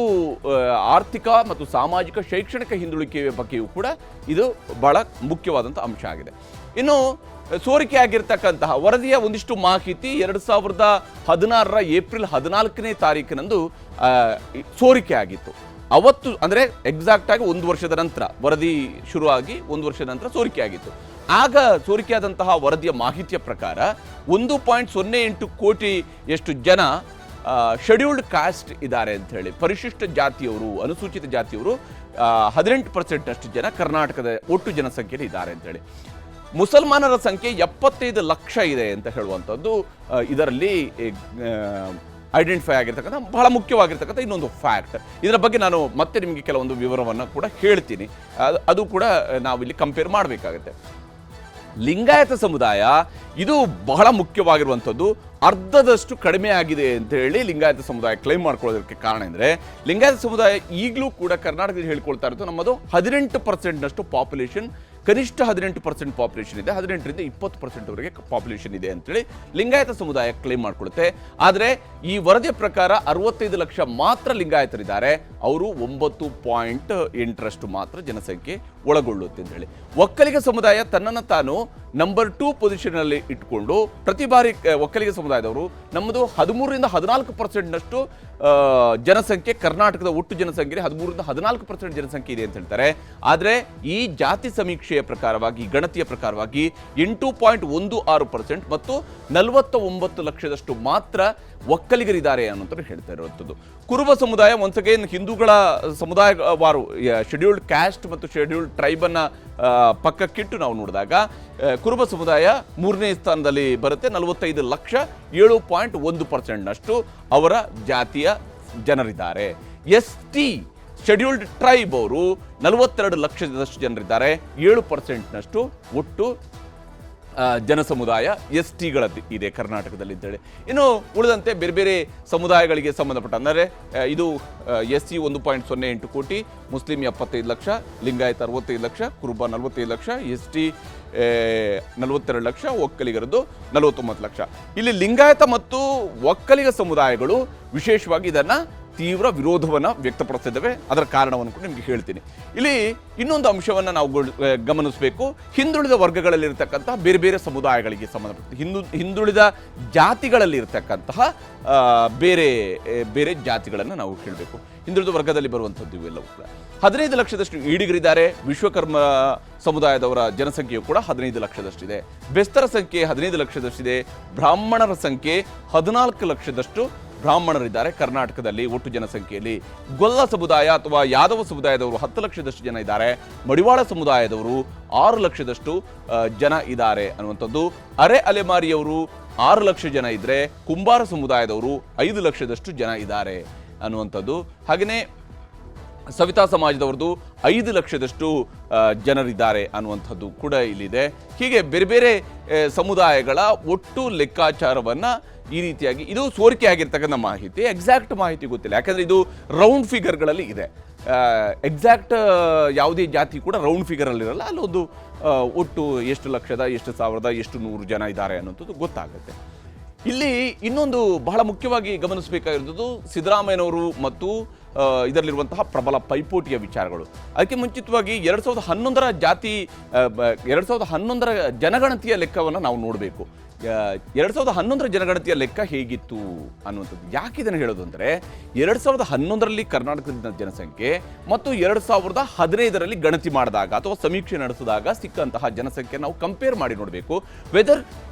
ಆರ್ಥಿಕ ಮತ್ತು ಸಾಮಾಜಿಕ ಶೈಕ್ಷಣಿಕ ಹಿಂದುಳಿಕೆಯ ಬಗ್ಗೆಯೂ ಕೂಡ ಇದು ಬಹಳ ಮುಖ್ಯವಾದಂಥ ಅಂಶ ಆಗಿದೆ. ಇನ್ನು ಸೋರಿಕೆ ಆಗಿರ್ತಕ್ಕಂತಹ ವರದಿಯ ಒಂದಿಷ್ಟು ಮಾಹಿತಿ 2016 ಏಪ್ರಿಲ್ 14ನೇ ತಾರೀಕಿನಂದು ಸೋರಿಕೆ ಆಗಿತ್ತು. ಅವತ್ತು ಅಂದರೆ ಎಕ್ಸಾಕ್ಟ್ ಆಗಿ 1 ವರ್ಷದ ನಂತರ ವರದಿ ಶುರುವಾಗಿ 1 ವರ್ಷದ ನಂತರ ಸೋರಿಕೆ ಆಗಿತ್ತು. ಆಗ ಸೋರಿಕೆಯಾದಂತಹ ವರದಿಯ ಮಾಹಿತಿಯ ಪ್ರಕಾರ 1.08 ಕೋಟಿಯಷ್ಟು ಜನ ಶೆಡ್ಯೂಲ್ಡ್ ಕಾಸ್ಟ್ ಇದ್ದಾರೆ ಅಂತ ಹೇಳಿ, ಪರಿಶಿಷ್ಟ ಜಾತಿಯವರು, ಅನುಸೂಚಿತ ಜಾತಿಯವರು 18% ಅಷ್ಟು ಜನ ಕರ್ನಾಟಕದ ಒಟ್ಟು ಜನಸಂಖ್ಯೆಯಲ್ಲಿ ಇದ್ದಾರೆ ಅಂತ ಹೇಳಿ. ಮುಸಲ್ಮಾನರ ಸಂಖ್ಯೆ 75 ಲಕ್ಷ ಇದೆ ಅಂತ ಹೇಳುವಂಥದ್ದು ಇದರಲ್ಲಿ ಐಡೆಂಟಿಫೈ ಆಗಿರ್ತಕ್ಕಂಥ ಬಹಳ ಮುಖ್ಯವಾಗಿರ್ತಕ್ಕಂಥ ಇನ್ನೊಂದು ಫ್ಯಾಕ್ಟ್. ಇದರ ಬಗ್ಗೆ ನಾನು ಮತ್ತೆ ನಿಮಗೆ ಕೆಲವೊಂದು ವಿವರವನ್ನು ಕೂಡ ಹೇಳ್ತೀನಿ. ಅದು ಕೂಡ ನಾವಿಲ್ಲಿ ಕಂಪೇರ್ ಮಾಡಬೇಕಾಗುತ್ತೆ. ಲಿಂಗಾಯತ ಸಮುದಾಯ ಇದು ಬಹಳ ಮುಖ್ಯವಾಗಿರುವಂಥದ್ದು. ಅರ್ಧದಷ್ಟು ಕಡಿಮೆ ಆಗಿದೆ ಅಂತ ಹೇಳಿ ಲಿಂಗಾಯತ ಸಮುದಾಯ ಕ್ಲೈಮ್ ಮಾಡ್ಕೊಳ್ಳೋದಕ್ಕೆ ಕಾರಣ ಅಂದರೆ, ಲಿಂಗಾಯತ ಸಮುದಾಯ ಈಗಲೂ ಕೂಡ ಕರ್ನಾಟಕದಲ್ಲಿ ಹೇಳ್ಕೊಳ್ತಾ ಇರೋದು ನಮ್ಮದು 18%ನಷ್ಟು ಪಾಪ್ಯುಲೇಷನ್, ಕನಿಷ್ಠ 18% ಪಾಪ್ಯುಲೇಷನ್ ಇದೆ, 18ರಿಂದ 20%ವರೆಗೆ ಪಾಪ್ಯುಲೇಷನ್ ಇದೆ ಅಂತೇಳಿ ಲಿಂಗಾಯತ ಸಮುದಾಯ ಕ್ಲೈಮ್ ಮಾಡ್ಕೊಳ್ಳುತ್ತೆ. ಆದರೆ ಈ ವರದಿಯ ಪ್ರಕಾರ 65 ಲಕ್ಷ ಮಾತ್ರ ಲಿಂಗಾಯತರಿದ್ದಾರೆ. ಅವರು 9.8ರಷ್ಟು ಮಾತ್ರ ಜನಸಂಖ್ಯೆ ಒಳಗೊಳ್ಳುತ್ತೆ ಅಂತ ಹೇಳಿ. ಒಕ್ಕಲಿಗ ಸಮುದಾಯ ತನ್ನನ್ನು ತಾನು ನಂಬರ್ 2 ಪೊಸಿಷನ್ನಲ್ಲಿ ಇಟ್ಕೊಂಡು ಪ್ರತಿ ಬಾರಿ ಒಕ್ಕಲಿಗ ಸಮುದಾಯದವರು ನಮ್ಮದು 13ರಿಂದ 14%ನಷ್ಟು ಜನಸಂಖ್ಯೆ, ಕರ್ನಾಟಕದ ಒಟ್ಟು ಜನಸಂಖ್ಯೆ 13ರಿಂದ 14% ಜನಸಂಖ್ಯೆ ಇದೆ ಅಂತ ಹೇಳ್ತಾರೆ. ಆದರೆ ಈ ಜಾತಿ ಸಮೀಕ್ಷೆಯ ಪ್ರಕಾರವಾಗಿ, ಗಣತಿಯ ಪ್ರಕಾರವಾಗಿ 8.16% ಮತ್ತು 49 ಲಕ್ಷದಷ್ಟು ಮಾತ್ರ ಒಕ್ಕಲಿಗರಿದ್ದಾರೆ ಅನ್ನೋಂಥದ್ದು ಹೇಳ್ತಾ ಇರುವಂಥದ್ದು. ಕುರುಬ ಸಮುದಾಯ ಒನ್ಸ್ ಅಗೇನ್ ಹಿಂದೂಗಳ ಸಮುದಾಯವಾರು ಶೆಡ್ಯೂಲ್ಡ್ ಕ್ಯಾಸ್ಟ್ ಮತ್ತು ಶೆಡ್ಯೂಲ್ಡ್ ಟ್ರೈಬನ್ನು ಪಕ್ಕಕ್ಕಿಟ್ಟು ನಾವು ನೋಡಿದಾಗ ಕುರುಬ ಸಮುದಾಯ 3ನೇ ಸ್ಥಾನದಲ್ಲಿ ಬರುತ್ತೆ. 45 ಲಕ್ಷ, 7.1%ನಷ್ಟು ಅವರ ಜಾತಿಯ ಜನರಿದ್ದಾರೆ. ST ಶೆಡ್ಯೂಲ್ಡ್ ಟ್ರೈಬ್ ಅವರು 42 ಲಕ್ಷದಷ್ಟು ಜನರಿದ್ದಾರೆ, 7%ನಷ್ಟು ಒಟ್ಟು ಜನಸಮುದಾಯ STಗಳದ್ದು ಇದೆ ಕರ್ನಾಟಕದಲ್ಲಿ ಅಂತೇಳಿ. ಇನ್ನು ಉಳಿದಂತೆ ಬೇರೆ ಬೇರೆ ಸಮುದಾಯಗಳಿಗೆ ಸಂಬಂಧಪಟ್ಟ ಅಂದರೆ ಇದು SC 1.08 ಕೋಟಿ, ಮುಸ್ಲಿಂ 75 ಲಕ್ಷ, ಲಿಂಗಾಯತ 65 ಲಕ್ಷ, ಕುರುಬ 45 ಲಕ್ಷ, ST 42 ಲಕ್ಷ, ಒಕ್ಕಲಿಗರದ್ದು 49 ಲಕ್ಷ. ಇಲ್ಲಿ ಲಿಂಗಾಯತ ಮತ್ತು ಒಕ್ಕಲಿಗ ಸಮುದಾಯಗಳು ವಿಶೇಷವಾಗಿ ಇದನ್ನು ತೀವ್ರ ವಿರೋಧವನ್ನು ವ್ಯಕ್ತಪಡಿಸಿದ್ದೇವೆ. ಅದರ ಕಾರಣವನ್ನು ಕೂಡ ನಿಮಗೆ ಹೇಳ್ತೀನಿ. ಇಲ್ಲಿ ಇನ್ನೊಂದು ಅಂಶವನ್ನು ನಾವು ಗಮನಿಸಬೇಕು. ಹಿಂದುಳಿದ ವರ್ಗಗಳಲ್ಲಿರ್ತಕ್ಕಂತಹ ಬೇರೆ ಬೇರೆ ಸಮುದಾಯಗಳಿಗೆ ಸಂಬಂಧಪಟ್ಟ ಹಿಂದುಳಿದ ಜಾತಿಗಳಲ್ಲಿರ್ತಕ್ಕಂತಹ ಬೇರೆ ಬೇರೆ ಜಾತಿಗಳನ್ನು ನಾವು ಹೇಳಬೇಕು. ಹಿಂದುಳಿದ ವರ್ಗದಲ್ಲಿ ಬರುವಂಥದ್ದು ಇವೆಲ್ಲವೂ ಕೂಡ 15 ಲಕ್ಷದಷ್ಟು ಈಡಿಗರಿದ್ದಾರೆ. ವಿಶ್ವಕರ್ಮ ಸಮುದಾಯದವರ ಜನಸಂಖ್ಯೆಯು ಕೂಡ 15 ಲಕ್ಷದಷ್ಟಿದೆ. ಬೆಸ್ತರ ಸಂಖ್ಯೆ 15 ಲಕ್ಷದಷ್ಟಿದೆ. ಬ್ರಾಹ್ಮಣರ ಸಂಖ್ಯೆ 14 ಲಕ್ಷದಷ್ಟು ಬ್ರಾಹ್ಮಣರಿದ್ದಾರೆ ಕರ್ನಾಟಕದಲ್ಲಿ ಒಟ್ಟು ಜನಸಂಖ್ಯೆಯಲ್ಲಿ. ಗೊಲ್ಲ ಸಮುದಾಯ ಅಥವಾ ಯಾದವ ಸಮುದಾಯದವರು 10 ಲಕ್ಷದಷ್ಟು ಜನ ಇದ್ದಾರೆ. ಮಡಿವಾಳ ಸಮುದಾಯದವರು 6 ಲಕ್ಷದಷ್ಟು ಜನ ಇದ್ದಾರೆ ಅನ್ನುವಂಥದ್ದು. ಅರೆ ಅಲೆಮಾರಿಯವರು 6 ಲಕ್ಷ ಜನ ಇದ್ದರೆ ಕುಂಬಾರ ಸಮುದಾಯದವರು 5 ಲಕ್ಷದಷ್ಟು ಜನ ಇದ್ದಾರೆ ಅನ್ನುವಂಥದ್ದು. ಹಾಗೆಯೇ ಸವಿತಾ ಸಮಾಜದವ್ರದ್ದು 5 ಲಕ್ಷದಷ್ಟು ಜನರಿದ್ದಾರೆ ಅನ್ನುವಂಥದ್ದು ಕೂಡ ಇಲ್ಲಿದೆ. ಹೀಗೆ ಬೇರೆ ಬೇರೆ ಸಮುದಾಯಗಳ ಒಟ್ಟು ಲೆಕ್ಕಾಚಾರವನ್ನು ಈ ರೀತಿಯಾಗಿ, ಇದು ಸೋರಿಕೆ ಆಗಿರ್ತಕ್ಕಂಥ ಮಾಹಿತಿ, ಎಕ್ಸಾಕ್ಟ್ ಮಾಹಿತಿ ಗೊತ್ತಿಲ್ಲ. ಯಾಕಂದರೆ ಇದು ರೌಂಡ್ ಫಿಗರ್ಗಳಲ್ಲಿ ಇದೆ. ಎಕ್ಸಾಕ್ಟ್ ಯಾವುದೇ ಜಾತಿ ಕೂಡ ರೌಂಡ್ ಫಿಗರಲ್ಲಿರಲ್ಲ. ಅಲ್ಲೊಂದು ಒಟ್ಟು ಎಷ್ಟು ಲಕ್ಷದ, ಎಷ್ಟು ಸಾವಿರದ, ಎಷ್ಟು 100 ಜನ ಇದ್ದಾರೆ ಅನ್ನೋಂಥದ್ದು ಗೊತ್ತಾಗುತ್ತೆ. ಇಲ್ಲಿ ಇನ್ನೊಂದು ಬಹಳ ಮುಖ್ಯವಾಗಿ ಗಮನಿಸಬೇಕಾಗಿರೋದು ಸಿದ್ದರಾಮಯ್ಯನವರು ಮತ್ತು ಇದರಲ್ಲಿರುವಂತಹ ಪ್ರಬಲ ಪೈಪೋಟಿಯ ವಿಚಾರಗಳು. ಅದಕ್ಕೆ ಮುಂಚಿತವಾಗಿ 2011ರ ಜನಗಣತಿಯ ಲೆಕ್ಕವನ್ನು ನಾವು ನೋಡಬೇಕು. 2011ರ ಜನಗಣತಿಯ ಲೆಕ್ಕ ಹೇಗಿತ್ತು ಅನ್ನುವಂಥದ್ದು. ಯಾಕೆ ಇದನ್ನು ಹೇಳೋದು ಅಂದರೆ 2011ರಲ್ಲಿ ಕರ್ನಾಟಕದ ಜನಸಂಖ್ಯೆ ಮತ್ತು 2015ರಲ್ಲಿ ಗಣತಿ ಮಾಡಿದಾಗ ಅಥವಾ ಸಮೀಕ್ಷೆ ನಡೆಸಿದಾಗ ಸಿಕ್ಕಂತಹ ಜನಸಂಖ್ಯೆ ನಾವು ಕಂಪೇರ್ ಮಾಡಿ ನೋಡಬೇಕು. ವೆದರ್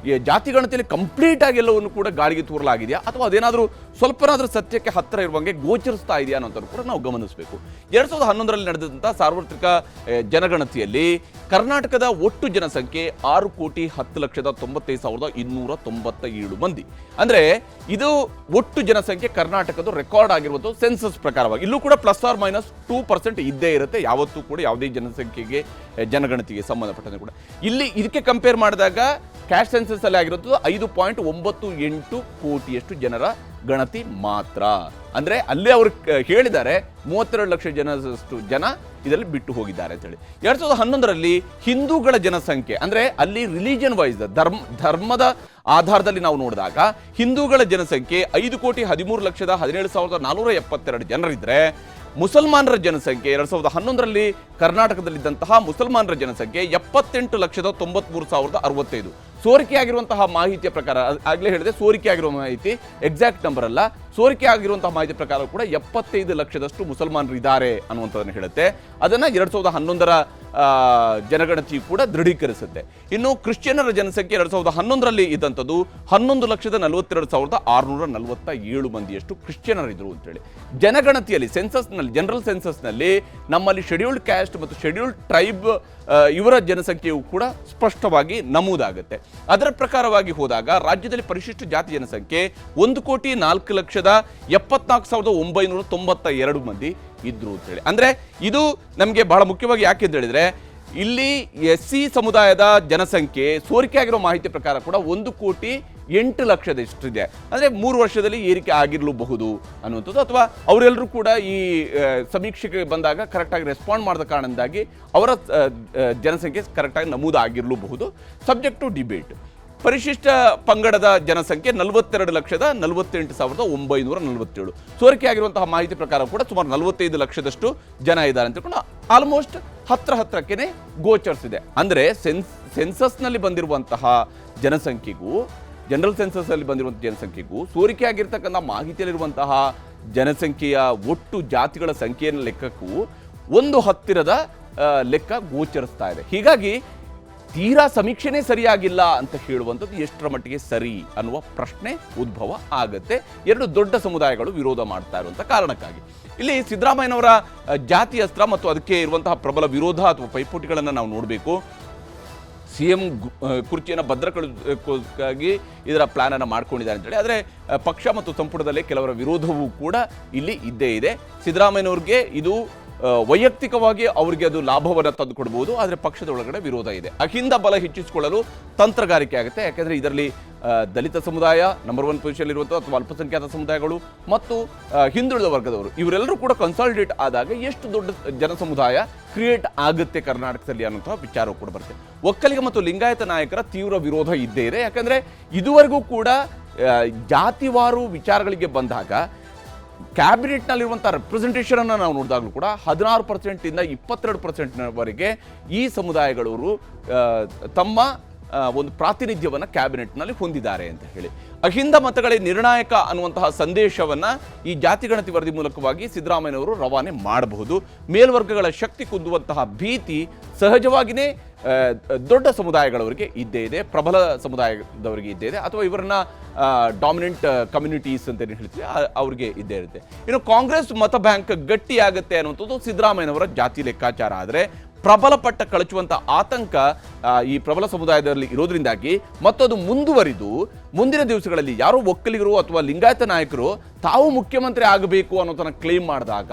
ಜಾತಿ ಗಣತಿಯಲ್ಲಿ ಕಂಪ್ಲೀಟ್ ಆಗಿ ಎಲ್ಲವನ್ನು ಕೂಡ ಗಾಳಿಗೆ ತೂರಲಾಗಿದೆಯಾ ಅಥವಾ ಅದೇನಾದರೂ ಸ್ವಲ್ಪನಾದರೂ ಸತ್ಯಕ್ಕೆ ಹತ್ತಿರ ಇರುವಂಗೆ ಗೋಚರಿಸ್ತಾ ಇದೆಯಾ ಅನ್ನೋದನ್ನು ಕೂಡ ನಾವು ಗಮನಿಸಬೇಕು. 2011ರಲ್ಲಿ ನಡೆದಂಥ ಸಾರ್ವತ್ರಿಕ ಜನಗಣತಿಯಲ್ಲಿ ಕರ್ನಾಟಕದ ಒಟ್ಟು ಜನಸಂಖ್ಯೆ 6,10,95,297 ಮಂದಿ. ಅಂದರೆ ಇದು ಒಟ್ಟು ಜನಸಂಖ್ಯೆ ಕರ್ನಾಟಕದ ರೆಕಾರ್ಡ್ ಆಗಿರುವಂಥ ಸೆನ್ಸಸ್ ಪ್ರಕಾರವಾಗಿ. ಇಲ್ಲೂ ಕೂಡ ±2% ಇದ್ದೇ ಇರುತ್ತೆ ಯಾವತ್ತೂ ಕೂಡ, ಯಾವುದೇ ಜನಸಂಖ್ಯೆಗೆ ಜನಗಣತಿಗೆ ಸಂಬಂಧಪಟ್ಟಂತೆ ಕೂಡ. ಇಲ್ಲಿ ಇದಕ್ಕೆ ಕಂಪೇರ್ ಮಾಡಿದಾಗ ಕ್ಯಾಶ್ ಸೆನ್ಸಸ್ ಅಲ್ಲಿ ಆಗಿರುವಂಥದ್ದು 5.98 ಕೋಟಿಯಷ್ಟು ಜನರ ಗಣತಿ ಮಾತ್ರ. ಅಂದರೆ ಅಲ್ಲೇ ಅವರು ಹೇಳಿದ್ದಾರೆ 32 ಲಕ್ಷ ಜನದಷ್ಟು ಜನ ಇದರಲ್ಲಿ ಬಿಟ್ಟು ಹೋಗಿದ್ದಾರೆ ಅಂತೇಳಿ. 2011ರಲ್ಲಿ ಹಿಂದೂಗಳ ಜನಸಂಖ್ಯೆ, ಅಂದರೆ ಅಲ್ಲಿ ರಿಲಿಜನ್ ವೈಸ್ ಧರ್ಮದ ಆಧಾರದಲ್ಲಿ ನಾವು ನೋಡಿದಾಗ ಹಿಂದೂಗಳ ಜನಸಂಖ್ಯೆ 5,13,17,472 ಜನರಿದ್ದರೆ ಮುಸಲ್ಮಾನರ ಜನಸಂಖ್ಯೆ 2011ರಲ್ಲಿ ಕರ್ನಾಟಕದಲ್ಲಿದ್ದಂತಹ ಮುಸಲ್ಮಾನರ ಜನಸಂಖ್ಯೆ 78,93,065. ಸೋರಿಕೆ ಆಗಿರುವಂತಹ ಮಾಹಿತಿಯ ಪ್ರಕಾರ, ಆಗಲೇ ಹೇಳಿದೆ ಸೋರಿಕೆ ಆಗಿರುವ ಮಾಹಿತಿ ಎಕ್ಸಾಕ್ಟ್ ನಂಬರ್ ಅಲ್ಲ, ಸೋರಿಕೆ ಆಗಿರುವಂತಹ ಮಾಹಿತಿ ಪ್ರಕಾರ ಕೂಡ 75 ಲಕ್ಷದಷ್ಟು ಮುಸಲ್ಮಾನರು ಇದ್ದಾರೆ ಅನ್ನುವಂಥದ್ದನ್ನು ಹೇಳುತ್ತೆ. ಅದನ್ನು 2011ರ ಜನಗಣತಿ ಕೂಡ ದೃಢೀಕರಿಸುತ್ತೆ. ಇನ್ನು ಕ್ರಿಶ್ಚಿಯನ್ನರ ಜನಸಂಖ್ಯೆ 2011ರಲ್ಲಿ ಇದ್ದಂಥದ್ದು 11,42,647 ಮಂದಿಯಷ್ಟು ಕ್ರಿಶ್ಚಿಯನ್ನರಿದ್ದರು ಅಂತೇಳಿ. ಜನಗಣತಿಯಲ್ಲಿ ಸೆನ್ಸಸ್ನಲ್ಲಿ, ಜನರಲ್ ಸೆನ್ಸಸ್ನಲ್ಲಿ ನಮ್ಮಲ್ಲಿ ಶೆಡ್ಯೂಲ್ಡ್ ಕ್ಯಾಸ್ಟ್ ಮತ್ತು ಶೆಡ್ಯೂಲ್ಡ್ ಟ್ರೈಬ್ ಇವರ ಜನಸಂಖ್ಯೆಯು ಕೂಡ ಸ್ಪಷ್ಟವಾಗಿ ನಮೂದಾಗುತ್ತೆ. ಅದರ ಪ್ರಕಾರವಾಗಿ ಹೋದಾಗ ರಾಜ್ಯದಲ್ಲಿ ಪರಿಶಿಷ್ಟ ಜಾತಿ ಜನಸಂಖ್ಯೆ 1,04,74,992 ಮಂದಿ ಇದ್ರು ಅಂತೇಳಿ. ಅಂದರೆ ಇದು ನಮಗೆ ಬಹಳ ಮುಖ್ಯವಾಗಿ ಯಾಕೆ ಅಂತ ಹೇಳಿದ್ರೆ, ಇಲ್ಲಿ SC ಸಮುದಾಯದ ಜನಸಂಖ್ಯೆ ಸೋರಿಕೆ ಆಗಿರೋ ಮಾಹಿತಿ ಪ್ರಕಾರ ಕೂಡ 1,08,00,000 ಅಂದರೆ 3 ವರ್ಷದಲ್ಲಿ ಏರಿಕೆ ಆಗಿರಲೂಬಹುದು ಅನ್ನುವಂಥದ್ದು. ಅಥವಾ ಅವರೆಲ್ಲರೂ ಕೂಡ ಈ ಸಮೀಕ್ಷೆಗೆ ಬಂದಾಗ ಕರೆಕ್ಟಾಗಿ ರೆಸ್ಪಾಂಡ್ ಮಾಡಿದ ಕಾರಣದಿಂದಾಗಿ ಅವರ ಜನಸಂಖ್ಯೆ ಕರೆಕ್ಟಾಗಿ ನಮೂದಾಗಿರಲೂಬಹುದು. Subject to debate. ಪರಿಶಿಷ್ಟ ಪಂಗಡದ ಜನಸಂಖ್ಯೆ 42,48,947. ಸೋರಿಕೆ ಆಗಿರುವಂತಹ ಮಾಹಿತಿ ಪ್ರಕಾರ ಕೂಡ ಸುಮಾರು 45 ಲಕ್ಷದಷ್ಟು ಜನ ಇದ್ದಾರೆ ಅಂತ ತಿಳ್ಕೊಂಡು ಆಲ್ಮೋಸ್ಟ್ ಹತ್ರಕ್ಕೆ ಗೋಚರಿಸಿದೆ. ಅಂದರೆ ಸೆನ್ಸಸ್ನಲ್ಲಿ ಬಂದಿರುವಂತಹ ಜನಸಂಖ್ಯೆಗೂ, ಜನರಲ್ ಸೆನ್ಸಸ್ನಲ್ಲಿ ಬಂದಿರುವಂತಹ ಜನಸಂಖ್ಯೆಗೂ ಸೋರಿಕೆ ಆಗಿರ್ತಕ್ಕಂಥ ಮಾಹಿತಿಯಲ್ಲಿರುವಂತಹ ಜನಸಂಖ್ಯೆಯ ಒಟ್ಟು ಜಾತಿಗಳ ಸಂಖ್ಯೆಯ ಲೆಕ್ಕಕ್ಕೂ ಒಂದು ಹತ್ತಿರದ ಲೆಕ್ಕ ಗೋಚರಿಸ್ತಾ ಇದೆ. ಹೀಗಾಗಿ ತೀರಾ ಸಮೀಕ್ಷೆನೇ ಸರಿಯಾಗಿಲ್ಲ ಅಂತ ಹೇಳುವಂಥದ್ದು ಎಷ್ಟರ ಮಟ್ಟಿಗೆ ಸರಿ ಅನ್ನುವ ಪ್ರಶ್ನೆ ಉದ್ಭವ ಆಗುತ್ತೆ. ಎರಡು ದೊಡ್ಡ ಸಮುದಾಯಗಳು ವಿರೋಧ ಮಾಡ್ತಾ ಇರುವಂಥ ಕಾರಣಕ್ಕಾಗಿ ಇಲ್ಲಿ ಸಿದ್ದರಾಮಯ್ಯನವರ ಜಾತಿ ಅಸ್ತ್ರ ಮತ್ತು ಅದಕ್ಕೆ ಇರುವಂತಹ ಪ್ರಬಲ ವಿರೋಧ ಅಥವಾ ಪೈಪೋಟಿಗಳನ್ನು ನಾವು ನೋಡಬೇಕು. CM ಕುರ್ಚಿಯನ್ನು ಭದ್ರಕ್ಕಾಗಿ ಇದರ ಪ್ಲಾನನ್ನು ಮಾಡ್ಕೊಂಡಿದ್ದಾರೆ ಅಂತೇಳಿ. ಆದರೆ ಪಕ್ಷ ಮತ್ತು ಸಂಪುಟದಲ್ಲೇ ಕೆಲವರ ವಿರೋಧವೂ ಕೂಡ ಇಲ್ಲಿ ಇದ್ದೇ ಇದೆ. ಸಿದ್ದರಾಮಯ್ಯನವ್ರಿಗೆ ಇದು ವೈಯಕ್ತಿಕವಾಗಿ ಅವರಿಗೆ ಅದು ಲಾಭವನ್ನು ತಂದು ಕೊಡಬಹುದು, ಆದರೆ ಪಕ್ಷದ ಒಳಗಡೆ ವಿರೋಧ ಇದೆ. ಅಹಿಂದ ಬಲ ಹೆಚ್ಚಿಸಿಕೊಳ್ಳಲು ತಂತ್ರಗಾರಿಕೆ ಆಗುತ್ತೆ. ಯಾಕೆಂದರೆ ಇದರಲ್ಲಿ ದಲಿತ ಸಮುದಾಯ ನಂಬರ್ 1 ಪೊಸಿಷನ್ ಇರುವಂಥ ಅಥವಾ ಅಲ್ಪಸಂಖ್ಯಾತ ಸಮುದಾಯಗಳು ಮತ್ತು ಹಿಂದುಳಿದ ವರ್ಗದವರು ಇವರೆಲ್ಲರೂ ಕೂಡ ಕನ್ಸಾಲಿಡೇಟ್ ಆದಾಗ ಎಷ್ಟು ದೊಡ್ಡ ಜನ ಸಮುದಾಯ ಕ್ರಿಯೇಟ್ ಆಗುತ್ತೆ ಕರ್ನಾಟಕದಲ್ಲಿ ಅನ್ನೋಂಥ ವಿಚಾರ ಕೂಡ ಬರುತ್ತೆ. ಒಕ್ಕಲಿಗ ಮತ್ತು ಲಿಂಗಾಯತ ನಾಯಕರ ತೀವ್ರ ವಿರೋಧ ಇದ್ದೇ ಇದೆ. ಯಾಕಂದರೆ ಇದುವರೆಗೂ ಕೂಡ ಜಾತಿವಾರು ವಿಚಾರಗಳಿಗೆ ಬಂದಾಗ ಕ್ಯಾಬಿನೆಟ್ನಲ್ಲಿರುವಂಥ ರೆಪ್ರೆಸೆಂಟೇಷನನ್ನು ನಾವು ನೋಡಿದಾಗಲೂ ಕೂಡ 16% 22%ವರೆಗೆ ಈ ಸಮುದಾಯಗಳವರು ತಮ್ಮ ಒಂದು ಪ್ರಾತಿನಿಧ್ಯವನ್ನು ಕ್ಯಾಬಿನೆಟ್ನಲ್ಲಿ ಹೊಂದಿದ್ದಾರೆ ಅಂತ ಹೇಳಿ ಅಹಿಂದ ಮತಗಳೇ ನಿರ್ಣಾಯಕ ಅನ್ನುವಂತಹ ಸಂದೇಶವನ್ನು ಈ ಜಾತಿಗಣತಿ ವರದಿ ಮೂಲಕವಾಗಿ ಸಿದ್ದರಾಮಯ್ಯನವರು ರವಾನೆ ಮಾಡಬಹುದು. ಮೇಲ್ವರ್ಗಗಳ ಶಕ್ತಿ ಕುಂದುವಂತಹ ಭೀತಿ ಸಹಜವಾಗಿಯೇ ದೊಡ್ಡ ಸಮುದಾಯಗಳವರಿಗೆ ಇದ್ದೇ ಇದೆ, ಪ್ರಬಲ ಸಮುದಾಯದವರಿಗೆ ಇದ್ದೇ ಇದೆ, ಅಥವಾ ಇವರನ್ನ ಡಾಮಿನೆಂಟ್ ಕಮ್ಯುನಿಟೀಸ್ ಅಂತ ಏನು ಹೇಳ್ತೀವಿ ಅವ್ರಿಗೆ ಇದ್ದೇ ಇರುತ್ತೆ. ಇನ್ನು ಕಾಂಗ್ರೆಸ್ ಮತ ಬ್ಯಾಂಕ್ ಗಟ್ಟಿಯಾಗುತ್ತೆ ಅನ್ನುವಂಥದ್ದು ಸಿದ್ದರಾಮಯ್ಯನವರ ಜಾತಿ ಲೆಕ್ಕಾಚಾರ. ಆದರೆ ಪ್ರಬಲ ಪಟ್ಟ ಕಳಚುವಂಥ ಆತಂಕ ಈ ಪ್ರಬಲ ಸಮುದಾಯದಲ್ಲಿ ಇರೋದ್ರಿಂದಾಗಿ ಮತ್ತದು ಮುಂದುವರಿದು ಮುಂದಿನ ದಿವಸಗಳಲ್ಲಿ ಯಾರೋ ಒಕ್ಕಲಿಗರು ಅಥವಾ ಲಿಂಗಾಯತ ನಾಯಕರು ತಾವು ಮುಖ್ಯಮಂತ್ರಿ ಆಗಬೇಕು ಅನ್ನೋದನ್ನು ಕ್ಲೇಮ್ ಮಾಡಿದಾಗ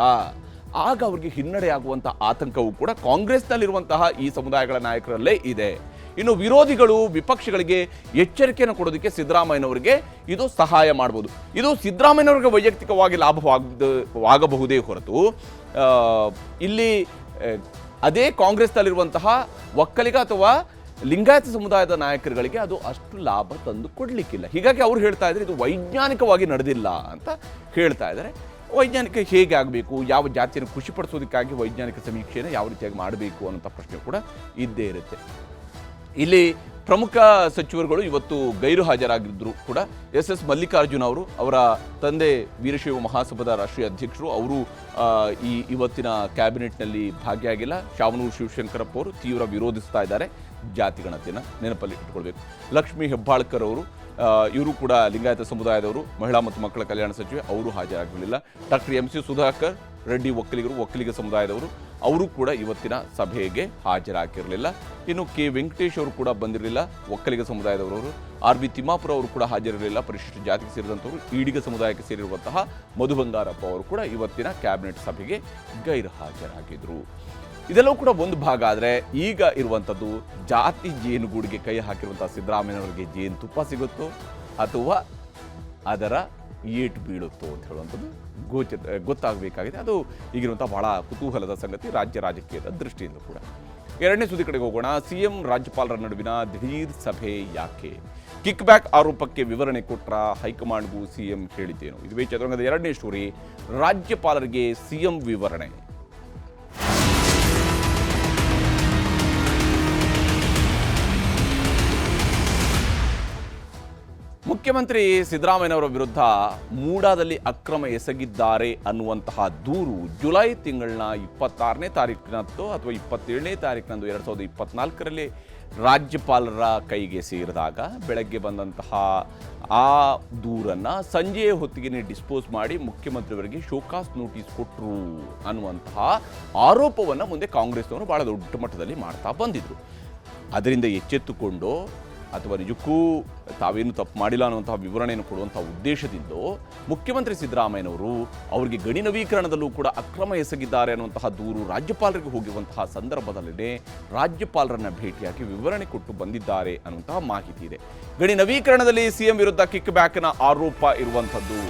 ಆಗ ಅವ್ರಿಗೆ ಹಿನ್ನಡೆಯಾಗುವಂಥ ಆತಂಕವೂ ಕೂಡ ಕಾಂಗ್ರೆಸ್ನಲ್ಲಿರುವಂತಹ ಈ ಸಮುದಾಯಗಳ ನಾಯಕರಲ್ಲೇ ಇದೆ. ಇನ್ನು ವಿರೋಧಿಗಳು ವಿಪಕ್ಷಗಳಿಗೆ ಎಚ್ಚರಿಕೆಯನ್ನು ಕೊಡೋದಕ್ಕೆ ಸಿದ್ದರಾಮಯ್ಯನವರಿಗೆ ಇದು ಸಹಾಯ ಮಾಡ್ಬೋದು. ಇದು ಸಿದ್ದರಾಮಯ್ಯನವರಿಗೆ ವೈಯಕ್ತಿಕವಾಗಿ ಲಾಭವಾಗಬಹುದೇ ಹೊರತು ಇಲ್ಲಿ ಅದೇ ಕಾಂಗ್ರೆಸ್ನಲ್ಲಿರುವಂತಹ ಒಕ್ಕಲಿಗ ಅಥವಾ ಲಿಂಗಾಯತ ಸಮುದಾಯದ ನಾಯಕರುಗಳಿಗೆ ಅದು ಅಷ್ಟು ಲಾಭ ತಂದು ಕೊಡಲಿಕ್ಕಿಲ್ಲ. ಹೀಗಾಗಿ ಅವ್ರು ಹೇಳ್ತಾ ಇದ್ದಾರೆ ಇದು ವೈಜ್ಞಾನಿಕವಾಗಿ ನಡೆದಿಲ್ಲ ಅಂತ ಹೇಳ್ತಾ ಇದ್ದಾರೆ. ವೈಜ್ಞಾನಿಕ ಹೇಗೆ ಆಗಬೇಕು, ಯಾವ ಜಾತಿಯನ್ನು ಖುಷಿಪಡಿಸೋದಕ್ಕಾಗಿ ವೈಜ್ಞಾನಿಕ ಸಮೀಕ್ಷೆಯನ್ನು ಯಾವ ರೀತಿಯಾಗಿ ಮಾಡಬೇಕು ಅನ್ನೋಂಥ ಪ್ರಶ್ನೆ ಕೂಡ ಇದ್ದೇ ಇರುತ್ತೆ. ಇಲ್ಲಿ ಪ್ರಮುಖ ಸಚಿವರುಗಳು ಇವತ್ತು ಗೈರು ಹಾಜರಾಗಿದ್ದರು ಕೂಡ. ಎಸ್ ಮಲ್ಲಿಕಾರ್ಜುನ್ ಅವರು, ಅವರ ತಂದೆ ವೀರಶೈವ ಮಹಾಸಭಾದ ರಾಷ್ಟ್ರೀಯ ಅಧ್ಯಕ್ಷರು, ಅವರು ಇವತ್ತಿನ ಕ್ಯಾಬಿನೆಟ್ನಲ್ಲಿ ಭಾಗಿಯಾಗಿಲ್ಲ. ಶಾಮನೂರು ಶಿವಶಂಕರಪ್ಪ ಅವರು ತೀವ್ರ ವಿರೋಧಿಸ್ತಾ ಇದ್ದಾರೆ ಜಾತಿ ಗಣತಿಯನ್ನು, ನೆನಪಲ್ಲಿ ಇಟ್ಕೊಳ್ಬೇಕು. ಲಕ್ಷ್ಮೀ ಹೆಬ್ಬಾಳ್ಕರ್ ಅವರು, ಇವರು ಕೂಡ ಲಿಂಗಾಯತ ಸಮುದಾಯದವರು, ಮಹಿಳಾ ಮತ್ತು ಮಕ್ಕಳ ಕಲ್ಯಾಣ ಸಚಿವೆ, ಅವರು ಹಾಜರಾಗಲಿಲ್ಲ. ಡಾಕ್ಟರ್ MC ಸುಧಾಕರ್ ರೆಡ್ಡಿ ಒಕ್ಕಲಿಗ ಸಮುದಾಯದವರು, ಅವರು ಕೂಡ ಇವತ್ತಿನ ಸಭೆಗೆ ಹಾಜರಾಗಿರಲಿಲ್ಲ. ಇನ್ನು ಕೆ ವೆಂಕಟೇಶ್ ಅವರು ಕೂಡ ಬಂದಿರಲಿಲ್ಲ, ಒಕ್ಕಲಿಗ ಸಮುದಾಯದವರು. RB ತಿಮ್ಮಾಪುರ ಅವರು ಕೂಡ ಹಾಜರಿರಲಿಲ್ಲ, ಪರಿಶಿಷ್ಟ ಜಾತಿಗೆ ಸೇರಿದಂಥವರು. ಈಡಿಗ ಸಮುದಾಯಕ್ಕೆ ಸೇರಿರುವಂತಹ ಮಧು ಬಂಗಾರಪ್ಪ ಅವರು ಕೂಡ ಇವತ್ತಿನ ಕ್ಯಾಬಿನೆಟ್ ಸಭೆಗೆ ಗೈರು ಹಾಜರಾಗಿದ್ರು. ಇದೆಲ್ಲವೂ ಕೂಡ ಒಂದು ಭಾಗ. ಆದರೆ ಈಗ ಇರುವಂಥದ್ದು ಜಾತಿ ಜೇನುಗೂಡಿಗೆ ಕೈ ಹಾಕಿರುವಂಥ ಸಿದ್ದರಾಮಯ್ಯನವರಿಗೆ ಜೇನುತುಪ್ಪ ಸಿಗುತ್ತೋ ಅಥವಾ ಅದರ ಏಟು ಬೀಳುತ್ತೋ ಅಂತ ಹೇಳುವಂಥದ್ದು ಗೊತ್ತಾಗಬೇಕಾಗಿದೆ. ಅದು ಈಗಿರುವಂಥ ಬಹಳ ಕುತೂಹಲದ ಸಂಗತಿ ರಾಜ್ಯ ರಾಜಕೀಯದ ದೃಷ್ಟಿಯಿಂದ ಕೂಡ. ಎರಡನೇ ಸುದ್ದಿ ಕಡೆಗೆ ಹೋಗೋಣ. CM ರಾಜ್ಯಪಾಲರ ನಡುವಿನ ದಿಢೀರ್ ಸಭೆ ಯಾಕೆ? ಕಿಕ್ ಬ್ಯಾಕ್ ಆರೋಪಕ್ಕೆ ವಿವರಣೆ ಕೊಟ್ರ ಹೈಕಮಾಂಡ್ಗೂ CM ಹೇಳಿದ್ದೇನು? ಇದುವೇ ಚದುರಂಗದ ಎರಡನೇ ಸ್ಟೋರಿ. ರಾಜ್ಯಪಾಲರಿಗೆ CM ವಿವರಣೆ. ಮುಖ್ಯಮಂತ್ರಿ ಸಿದ್ದರಾಮಯ್ಯನವರ ವಿರುದ್ಧ ಮೂಡಾದಲ್ಲಿ ಅಕ್ರಮ ಎಸಗಿದ್ದಾರೆ ಅನ್ನುವಂತಹ ದೂರು ಜುಲೈ ತಿಂಗಳಿನ 26ನೇ ತಾರೀಕಿನಂದು ಅಥವಾ 27ನೇ ತಾರೀಕಿನಂದು 2024ರಲ್ಲಿ ರಾಜ್ಯಪಾಲರ ಕೈಗೆ ಸೇರಿದಾಗ ಬೆಳಗ್ಗೆ ಬಂದಂತಹ ಆ ದೂರನ್ನು ಸಂಜೆಯ ಹೊತ್ತಿಗೆ ಡಿಸ್ಪೋಸ್ ಮಾಡಿ ಮುಖ್ಯಮಂತ್ರಿಯವರಿಗೆ ಶೋಕಾಸ್ ನೋಟಿಸ್ ಕೊಟ್ಟರು ಅನ್ನುವಂತಹ ಆರೋಪವನ್ನು ಮುಂದೆ ಕಾಂಗ್ರೆಸ್ನವರು ಬಹಳ ದೊಡ್ಡ ಮಟ್ಟದಲ್ಲಿ ಮಾಡ್ತಾ ಬಂದಿದ್ರು. ಅದರಿಂದ ಎಚ್ಚೆತ್ತುಕೊಂಡು ಅಥವಾ ನಿಜಕ್ಕೂ ತಾವೇನು ತಪ್ಪು ಮಾಡಿಲ್ಲ ಅನ್ನುವಂತಹ ವಿವರಣೆಯನ್ನು ಕೊಡುವಂಥ ಉದ್ದೇಶದಿಂದ ಮುಖ್ಯಮಂತ್ರಿ ಸಿದ್ದರಾಮಯ್ಯನವರು ಅವರಿಗೆ ಗಣಿ ನವೀಕರಣದಲ್ಲೂ ಕೂಡ ಅಕ್ರಮ ಎಸಗಿದ್ದಾರೆ ಅನ್ನುವಂತಹ ದೂರು ರಾಜ್ಯಪಾಲರಿಗೆ ಹೋಗಿರುವಂತಹ ಸಂದರ್ಭದಲ್ಲೇ ರಾಜ್ಯಪಾಲರನ್ನ ಭೇಟಿಯಾಗಿ ವಿವರಣೆ ಕೊಟ್ಟು ಬಂದಿದ್ದಾರೆ ಅನ್ನುವಂತಹ ಮಾಹಿತಿ ಇದೆ. ಗಣಿ ನವೀಕರಣದಲ್ಲಿ CM ವಿರುದ್ಧ ಕಿಕ್ ಬ್ಯಾಕ್ನ ಆರೋಪ ಇರುವಂಥದ್ದು.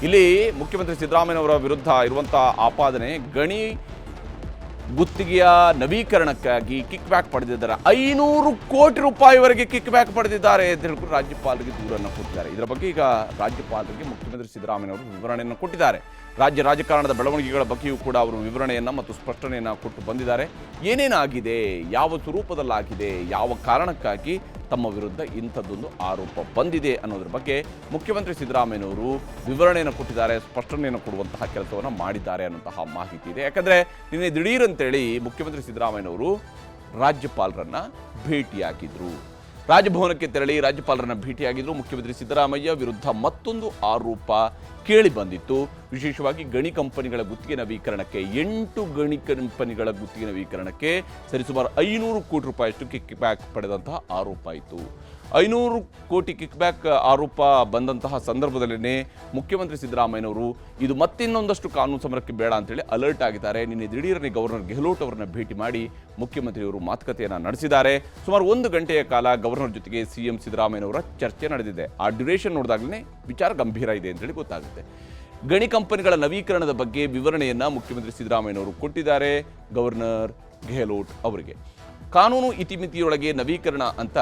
ಇಲ್ಲಿ ಮುಖ್ಯಮಂತ್ರಿ ಸಿದ್ದರಾಮಯ್ಯನವರ ವಿರುದ್ಧ ಇರುವಂತಹ ಆಪಾದನೆ ಗಣಿ ಗುತ್ತಿಗೆಯ ನವೀಕರಣಕ್ಕಾಗಿ ಕಿಕ್ ಬ್ಯಾಕ್ ಪಡೆದಿದ್ದಾರೆ. 500 ಕೋಟಿ ರೂಪಾಯಿವರೆಗೆ ಕಿಕ್ ಬ್ಯಾಕ್ ಪಡೆದಿದ್ದಾರೆ ಅಂತ ಹೇಳ್ಕೊಂಡು ರಾಜ್ಯಪಾಲರಿಗೆ ದೂರನ್ನು ಕೊಟ್ಟಿದ್ದಾರೆ. ಇದರ ಬಗ್ಗೆ ಈಗ ರಾಜ್ಯಪಾಲರಿಗೆ ಮುಖ್ಯಮಂತ್ರಿ ಸಿದ್ದರಾಮಯ್ಯನವರು ವಿವರಣೆಯನ್ನು ಕೊಟ್ಟಿದ್ದಾರೆ. ರಾಜ್ಯ ರಾಜಕಾರಣದ ಬೆಳವಣಿಗೆಗಳ ಬಗ್ಗೆಯೂ ಕೂಡ ಅವರು ವಿವರಣೆಯನ್ನು ಮತ್ತು ಸ್ಪಷ್ಟನೆಯನ್ನು ಕೊಟ್ಟು ಬಂದಿದ್ದಾರೆ. ಏನೇನಾಗಿದೆ, ಯಾವ ಸ್ವರೂಪದಲ್ಲಾಗಿದೆ, ಯಾವ ಕಾರಣಕ್ಕಾಗಿ ತಮ್ಮ ವಿರುದ್ಧ ಇಂಥದ್ದೊಂದು ಆರೋಪ ಬಂದಿದೆ ಅನ್ನೋದ್ರ ಬಗ್ಗೆ ಮುಖ್ಯಮಂತ್ರಿ ಸಿದ್ದರಾಮಯ್ಯನವರು ವಿವರಣೆಯನ್ನು ಕೊಟ್ಟಿದ್ದಾರೆ, ಸ್ಪಷ್ಟನೆಯನ್ನು ಕೊಡುವಂತಹ ಕೆಲಸವನ್ನು ಮಾಡಿದ್ದಾರೆ ಅನ್ನುವಂತಹ ಮಾಹಿತಿ ಇದೆ. ಯಾಕಂದರೆ ನಿನ್ನೆ ದಿಢೀರ್ ಅಂತೇಳಿ ಮುಖ್ಯಮಂತ್ರಿ ಸಿದ್ದರಾಮಯ್ಯನವರು ರಾಜ್ಯಪಾಲರನ್ನ ಭೇಟಿಯಾಗಿದ್ರು. ರಾಜಭವನಕ್ಕೆ ತೆರಳಿ ರಾಜ್ಯಪಾಲರನ್ನ ಭೇಟಿಯಾಗಿದ್ರು. ಮುಖ್ಯಮಂತ್ರಿ ಸಿದ್ದರಾಮಯ್ಯ ವಿರುದ್ಧ ಮತ್ತೊಂದು ಆರೋಪ ಕೇಳಿ ಬಂದಿತ್ತು. ವಿಶೇಷವಾಗಿ ಗಣಿ ಕಂಪನಿಗಳ ಗುತ್ತಿಗೆ ನವೀಕರಣಕ್ಕೆ 8 ಗಣಿ ಕಂಪನಿಗಳ ಗುತ್ತಿಗೆ ನವೀಕರಣಕ್ಕೆ ಸರಿಸುಮಾರು 500 ಕೋಟಿ ರೂಪಾಯಿಯಷ್ಟು ಕಿಕ್ ಬ್ಯಾಕ್ ಪಡೆದಂತಹ ಆರೋಪ ಇತ್ತು. 500 ಕೋಟಿ ಕಿಕ್ ಬ್ಯಾಕ್ ಆರೋಪ ಬಂದಂತಹ ಸಂದರ್ಭದಲ್ಲೇ ಮುಖ್ಯಮಂತ್ರಿ ಸಿದ್ದರಾಮಯ್ಯನವರು ಇದು ಮತ್ತಿನ್ನೊಂದಷ್ಟು ಕಾನೂನು ಸಮರಕ್ಕೆ ಬೇಡ ಅಂತೇಳಿ ಅಲರ್ಟ್ ಆಗಿದ್ದಾರೆ. ನಿನ್ನೆ ದಿಢೀರನೆ ಗವರ್ನರ್ ಗೆಹ್ಲೋಟ್ ಅವರನ್ನ ಭೇಟಿ ಮಾಡಿ ಮುಖ್ಯಮಂತ್ರಿಯವರು ಮಾತುಕತೆಯನ್ನು ನಡೆಸಿದ್ದಾರೆ. ಸುಮಾರು 1 ಗಂಟೆಯ ಕಾಲ ಗವರ್ನರ್ ಜೊತೆಗೆ ಸಿಎಂ ಸಿದ್ದರಾಮಯ್ಯನವರ ಚರ್ಚೆ ನಡೆದಿದೆ. ಆ ಡ್ಯೂರೇಷನ್ ನೋಡಿದಾಗಲೇ ವಿಚಾರ ಗಂಭೀರ ಇದೆ ಅಂತೇಳಿ ಗೊತ್ತಾಗುತ್ತೆ. ಗಣಿ ಕಂಪನಿಗಳ ನವೀಕರಣದ ಬಗ್ಗೆ ವಿವರಣೆಯನ್ನು ಮುಖ್ಯಮಂತ್ರಿ ಸಿದ್ದರಾಮಯ್ಯನವರು ಕೊಟ್ಟಿದ್ದಾರೆ ಗವರ್ನರ್ ಗೆಹ್ಲೋಟ್ ಅವರಿಗೆ. ಕಾನೂನು ಇತಿಮಿತಿಯೊಳಗೆ ನವೀಕರಣ ಅಂತ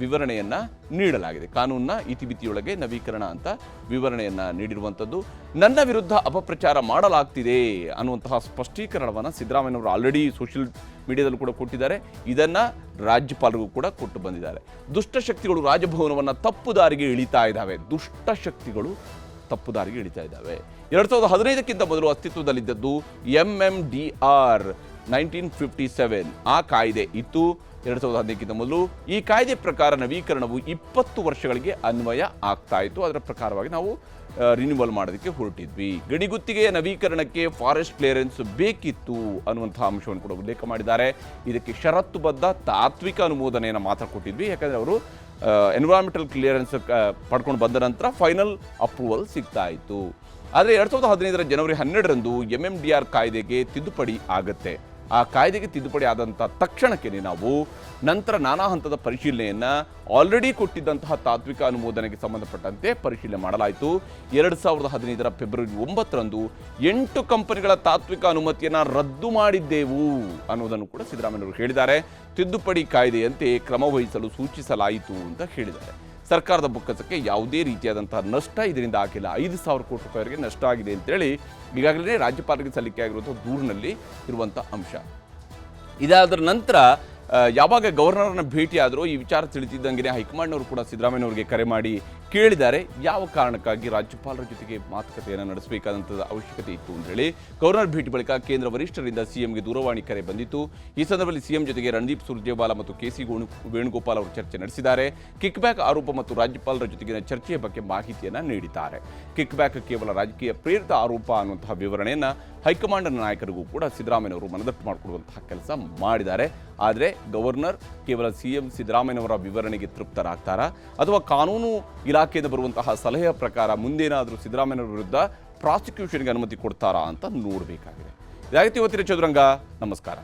ವಿವರಣೆಯನ್ನು ನೀಡಲಾಗಿದೆ. ಕಾನೂನಿನ ಇತಿಮಿತಿಯೊಳಗೆ ನವೀಕರಣ ಅಂತ ವಿವರಣೆಯನ್ನು ನೀಡಿರುವಂಥದ್ದು. ನನ್ನ ವಿರುದ್ಧ ಅಪಪ್ರಚಾರ ಮಾಡಲಾಗ್ತಿದೆ ಅನ್ನುವಂತಹ ಸ್ಪಷ್ಟೀಕರಣವನ್ನು ಸಿದ್ದರಾಮಯ್ಯನವರು ಆಲ್ರೆಡಿ ಸೋಷಿಯಲ್ ಮೀಡಿಯಾದಲ್ಲೂ ಕೂಡ ಕೊಟ್ಟಿದ್ದಾರೆ. ಇದನ್ನು ರಾಜ್ಯಪಾಲರಿಗೂ ಕೂಡ ಕೊಟ್ಟು ಬಂದಿದ್ದಾರೆ. ದುಷ್ಟಶಕ್ತಿಗಳು ರಾಜಭವನವನ್ನು ತಪ್ಪು ದಾರಿಗೆ ಇಳಿತಾ ಇದ್ದಾವೆ. 2015ಕ್ಕಿಂತ ಮೊದಲು ಅಸ್ತಿತ್ವದಲ್ಲಿದ್ದದ್ದು MMDR 1957 ಆ ಕಾಯ್ದೆ ಇತ್ತು. 2015ಕ್ಕಿಂತ ಮೊದಲು ಈ ಕಾಯ್ದೆ ಪ್ರಕಾರ ನವೀಕರಣವು 20 ವರ್ಷಗಳಿಗೆ ಅನ್ವಯ ಆಗ್ತಾ ಇತ್ತು. ಅದರ ಪ್ರಕಾರವಾಗಿ ನಾವು ರಿನ್ಯೂವಲ್ ಮಾಡೋದಕ್ಕೆ ಹೊರಟಿದ್ವಿ. ಗಣಿಗುತ್ತಿಗೆಯ ನವೀಕರಣಕ್ಕೆ ಫಾರೆಸ್ಟ್ ಕ್ಲಿಯರೆನ್ಸ್ ಬೇಕಿತ್ತು ಅನ್ನುವಂತಹ ಅಂಶವನ್ನು ಕೂಡ ಉಲ್ಲೇಖ ಮಾಡಿದ್ದಾರೆ. ಇದಕ್ಕೆ ಷರತ್ತುಬದ್ಧ ತಾತ್ವಿಕ ಅನುಮೋದನೆಯನ್ನು ಮಾತ್ರ ಕೊಟ್ಟಿದ್ವಿ. ಯಾಕಂದರೆ ಅವರು ಎನ್ವಿರಾನ್ಮೆಂಟಲ್ ಕ್ಲಿಯರೆನ್ಸ್ ಪಡ್ಕೊಂಡು ಬಂದ ನಂತರ ಫೈನಲ್ ಅಪ್ರೂವಲ್ ಸಿಗ್ತಾ ಇತ್ತು. ಆದರೆ 2015 ಜನವರಿ 12ರಂದು MMDR ಕಾಯ್ದೆಗೆ ತಿದ್ದುಪಡಿ ಆಗುತ್ತೆ. ಆ ಕಾಯ್ದೆಗೆ ತಿದ್ದುಪಡಿ ಆದಂಥ ತಕ್ಷಣಕ್ಕೆ ನಾವು ನಂತರ ನಾನಾ ಹಂತದ ಪರಿಶೀಲನೆಯನ್ನು ಆಲ್ರೆಡಿ ಕೊಟ್ಟಿದ್ದಂತಹ ತಾತ್ವಿಕ ಅನುಮೋದನೆಗೆ ಸಂಬಂಧಪಟ್ಟಂತೆ ಪರಿಶೀಲನೆ ಮಾಡಲಾಯಿತು. 2015 ಫೆಬ್ರವರಿ 9ರಂದು 8 ಕಂಪನಿಗಳ ತಾತ್ವಿಕ ಅನುಮತಿಯನ್ನು ರದ್ದು ಮಾಡಿದ್ದೆವು ಅನ್ನೋದನ್ನು ಕೂಡ ಸಿದ್ದರಾಮಯ್ಯವರು ಹೇಳಿದ್ದಾರೆ. ತಿದ್ದುಪಡಿ ಕಾಯ್ದೆಯಂತೆ ಕ್ರಮ ವಹಿಸಲು ಸೂಚಿಸಲಾಯಿತು ಅಂತ ಹೇಳಿದ್ದಾರೆ. ಸರ್ಕಾರದ ಬೊಕ್ಕಸಕ್ಕೆ ಯಾವುದೇ ರೀತಿಯಾದಂತಹ ನಷ್ಟ ಇದರಿಂದ ಆಗಿಲ್ಲ. 5,000 ಕೋಟಿ ರೂಪಾಯಿವರೆಗೆ ನಷ್ಟ ಆಗಿದೆ ಅಂತೇಳಿ ಈಗಾಗಲೇ ರಾಜ್ಯಪಾಲರಿಗೆ ಸಲ್ಲಿಕೆ ಆಗಿರುವಂಥ ದೂರಿನಲ್ಲಿ ಇರುವಂಥ ಅಂಶ. ಇದಾದ ನಂತರ ಯಾವಾಗ ಗವರ್ನರ್ನ ಭೇಟಿ ಆದರೂ ಈ ವಿಚಾರ ತಿಳಿದಿದ್ದಂಗೆ ಹೈಕಮಾಂಡ್ನವರು ಕೂಡ ಸಿದ್ದರಾಮಯ್ಯನವರಿಗೆ ಕರೆ ಮಾಡಿ ಕೇಳಿದ್ದಾರೆ. ಯಾವ ಕಾರಣಕ್ಕಾಗಿ ರಾಜ್ಯಪಾಲರ ಜೊತೆಗೆ ಮಾತುಕತೆಯನ್ನು ನಡೆಸಬೇಕಾದಂಥ ಅವಶ್ಯಕತೆ ಇತ್ತು ಅಂತೇಳಿ. ಗವರ್ನರ್ ಭೇಟಿ ಬಳಿಕ ಕೇಂದ್ರ ವರಿಷ್ಠರಿಂದ ಸಿಎಂಗೆ ದೂರವಾಣಿ ಕರೆ ಬಂದಿತ್ತು. ಈ ಸಂದರ್ಭದಲ್ಲಿ ಸಿಎಂ ಜೊತೆಗೆ ರಣದೀಪ್ ಸುರ್ಜೇವಾಲಾ ಮತ್ತು ಕೆಸಿ ವೇಣುಗೋಪಾಲ್ ಅವರು ಚರ್ಚೆ ನಡೆಸಿದ್ದಾರೆ. ಕಿಕ್ ಬ್ಯಾಕ್ ಆರೋಪ ಮತ್ತು ರಾಜ್ಯಪಾಲರ ಜೊತೆಗಿನ ಚರ್ಚೆಯ ಬಗ್ಗೆ ಮಾಹಿತಿಯನ್ನು ನೀಡಿದ್ದಾರೆ. ಕಿಕ್ ಬ್ಯಾಕ್ ಕೇವಲ ರಾಜಕೀಯ ಪ್ರೇರಿತ ಆರೋಪ ಅನ್ನುವಂತಹ ವಿವರಣೆಯನ್ನು ಹೈಕಮಾಂಡ್ ನಾಯಕರಿಗೂ ಕೂಡ ಸಿದ್ದರಾಮಯ್ಯನವರು ಮನದಟ್ಟು ಮಾಡಿಕೊಡುವಂತಹ ಕೆಲಸ ಮಾಡಿದ್ದಾರೆ. ಆದರೆ ಗವರ್ನರ್ ಕೇವಲ ಸಿಎಂ ಸಿದ್ದರಾಮಯ್ಯನವರ ವಿವರಣೆಗೆ ತೃಪ್ತರಾಗ್ತಾರಾ ಅಥವಾ ಕಾನೂನು ಇಲಾಖೆಯಿಂದ ಬರುವಂತಹ ಸಲಹೆಯ ಪ್ರಕಾರ ಮುಂದೇನಾದರೂ ಸಿದ್ದರಾಮಯ್ಯನವರ ವಿರುದ್ಧ ಪ್ರಾಸಿಕ್ಯೂಷನ್ಗೆ ಅನುಮತಿ ಕೊಡ್ತಾರಾ ಅಂತ ನೋಡಬೇಕಾಗಿದೆ. ಇದಾಗಿತ್ತು ಇವತ್ತಿನ ಚದುರಂಗ. ನಮಸ್ಕಾರ.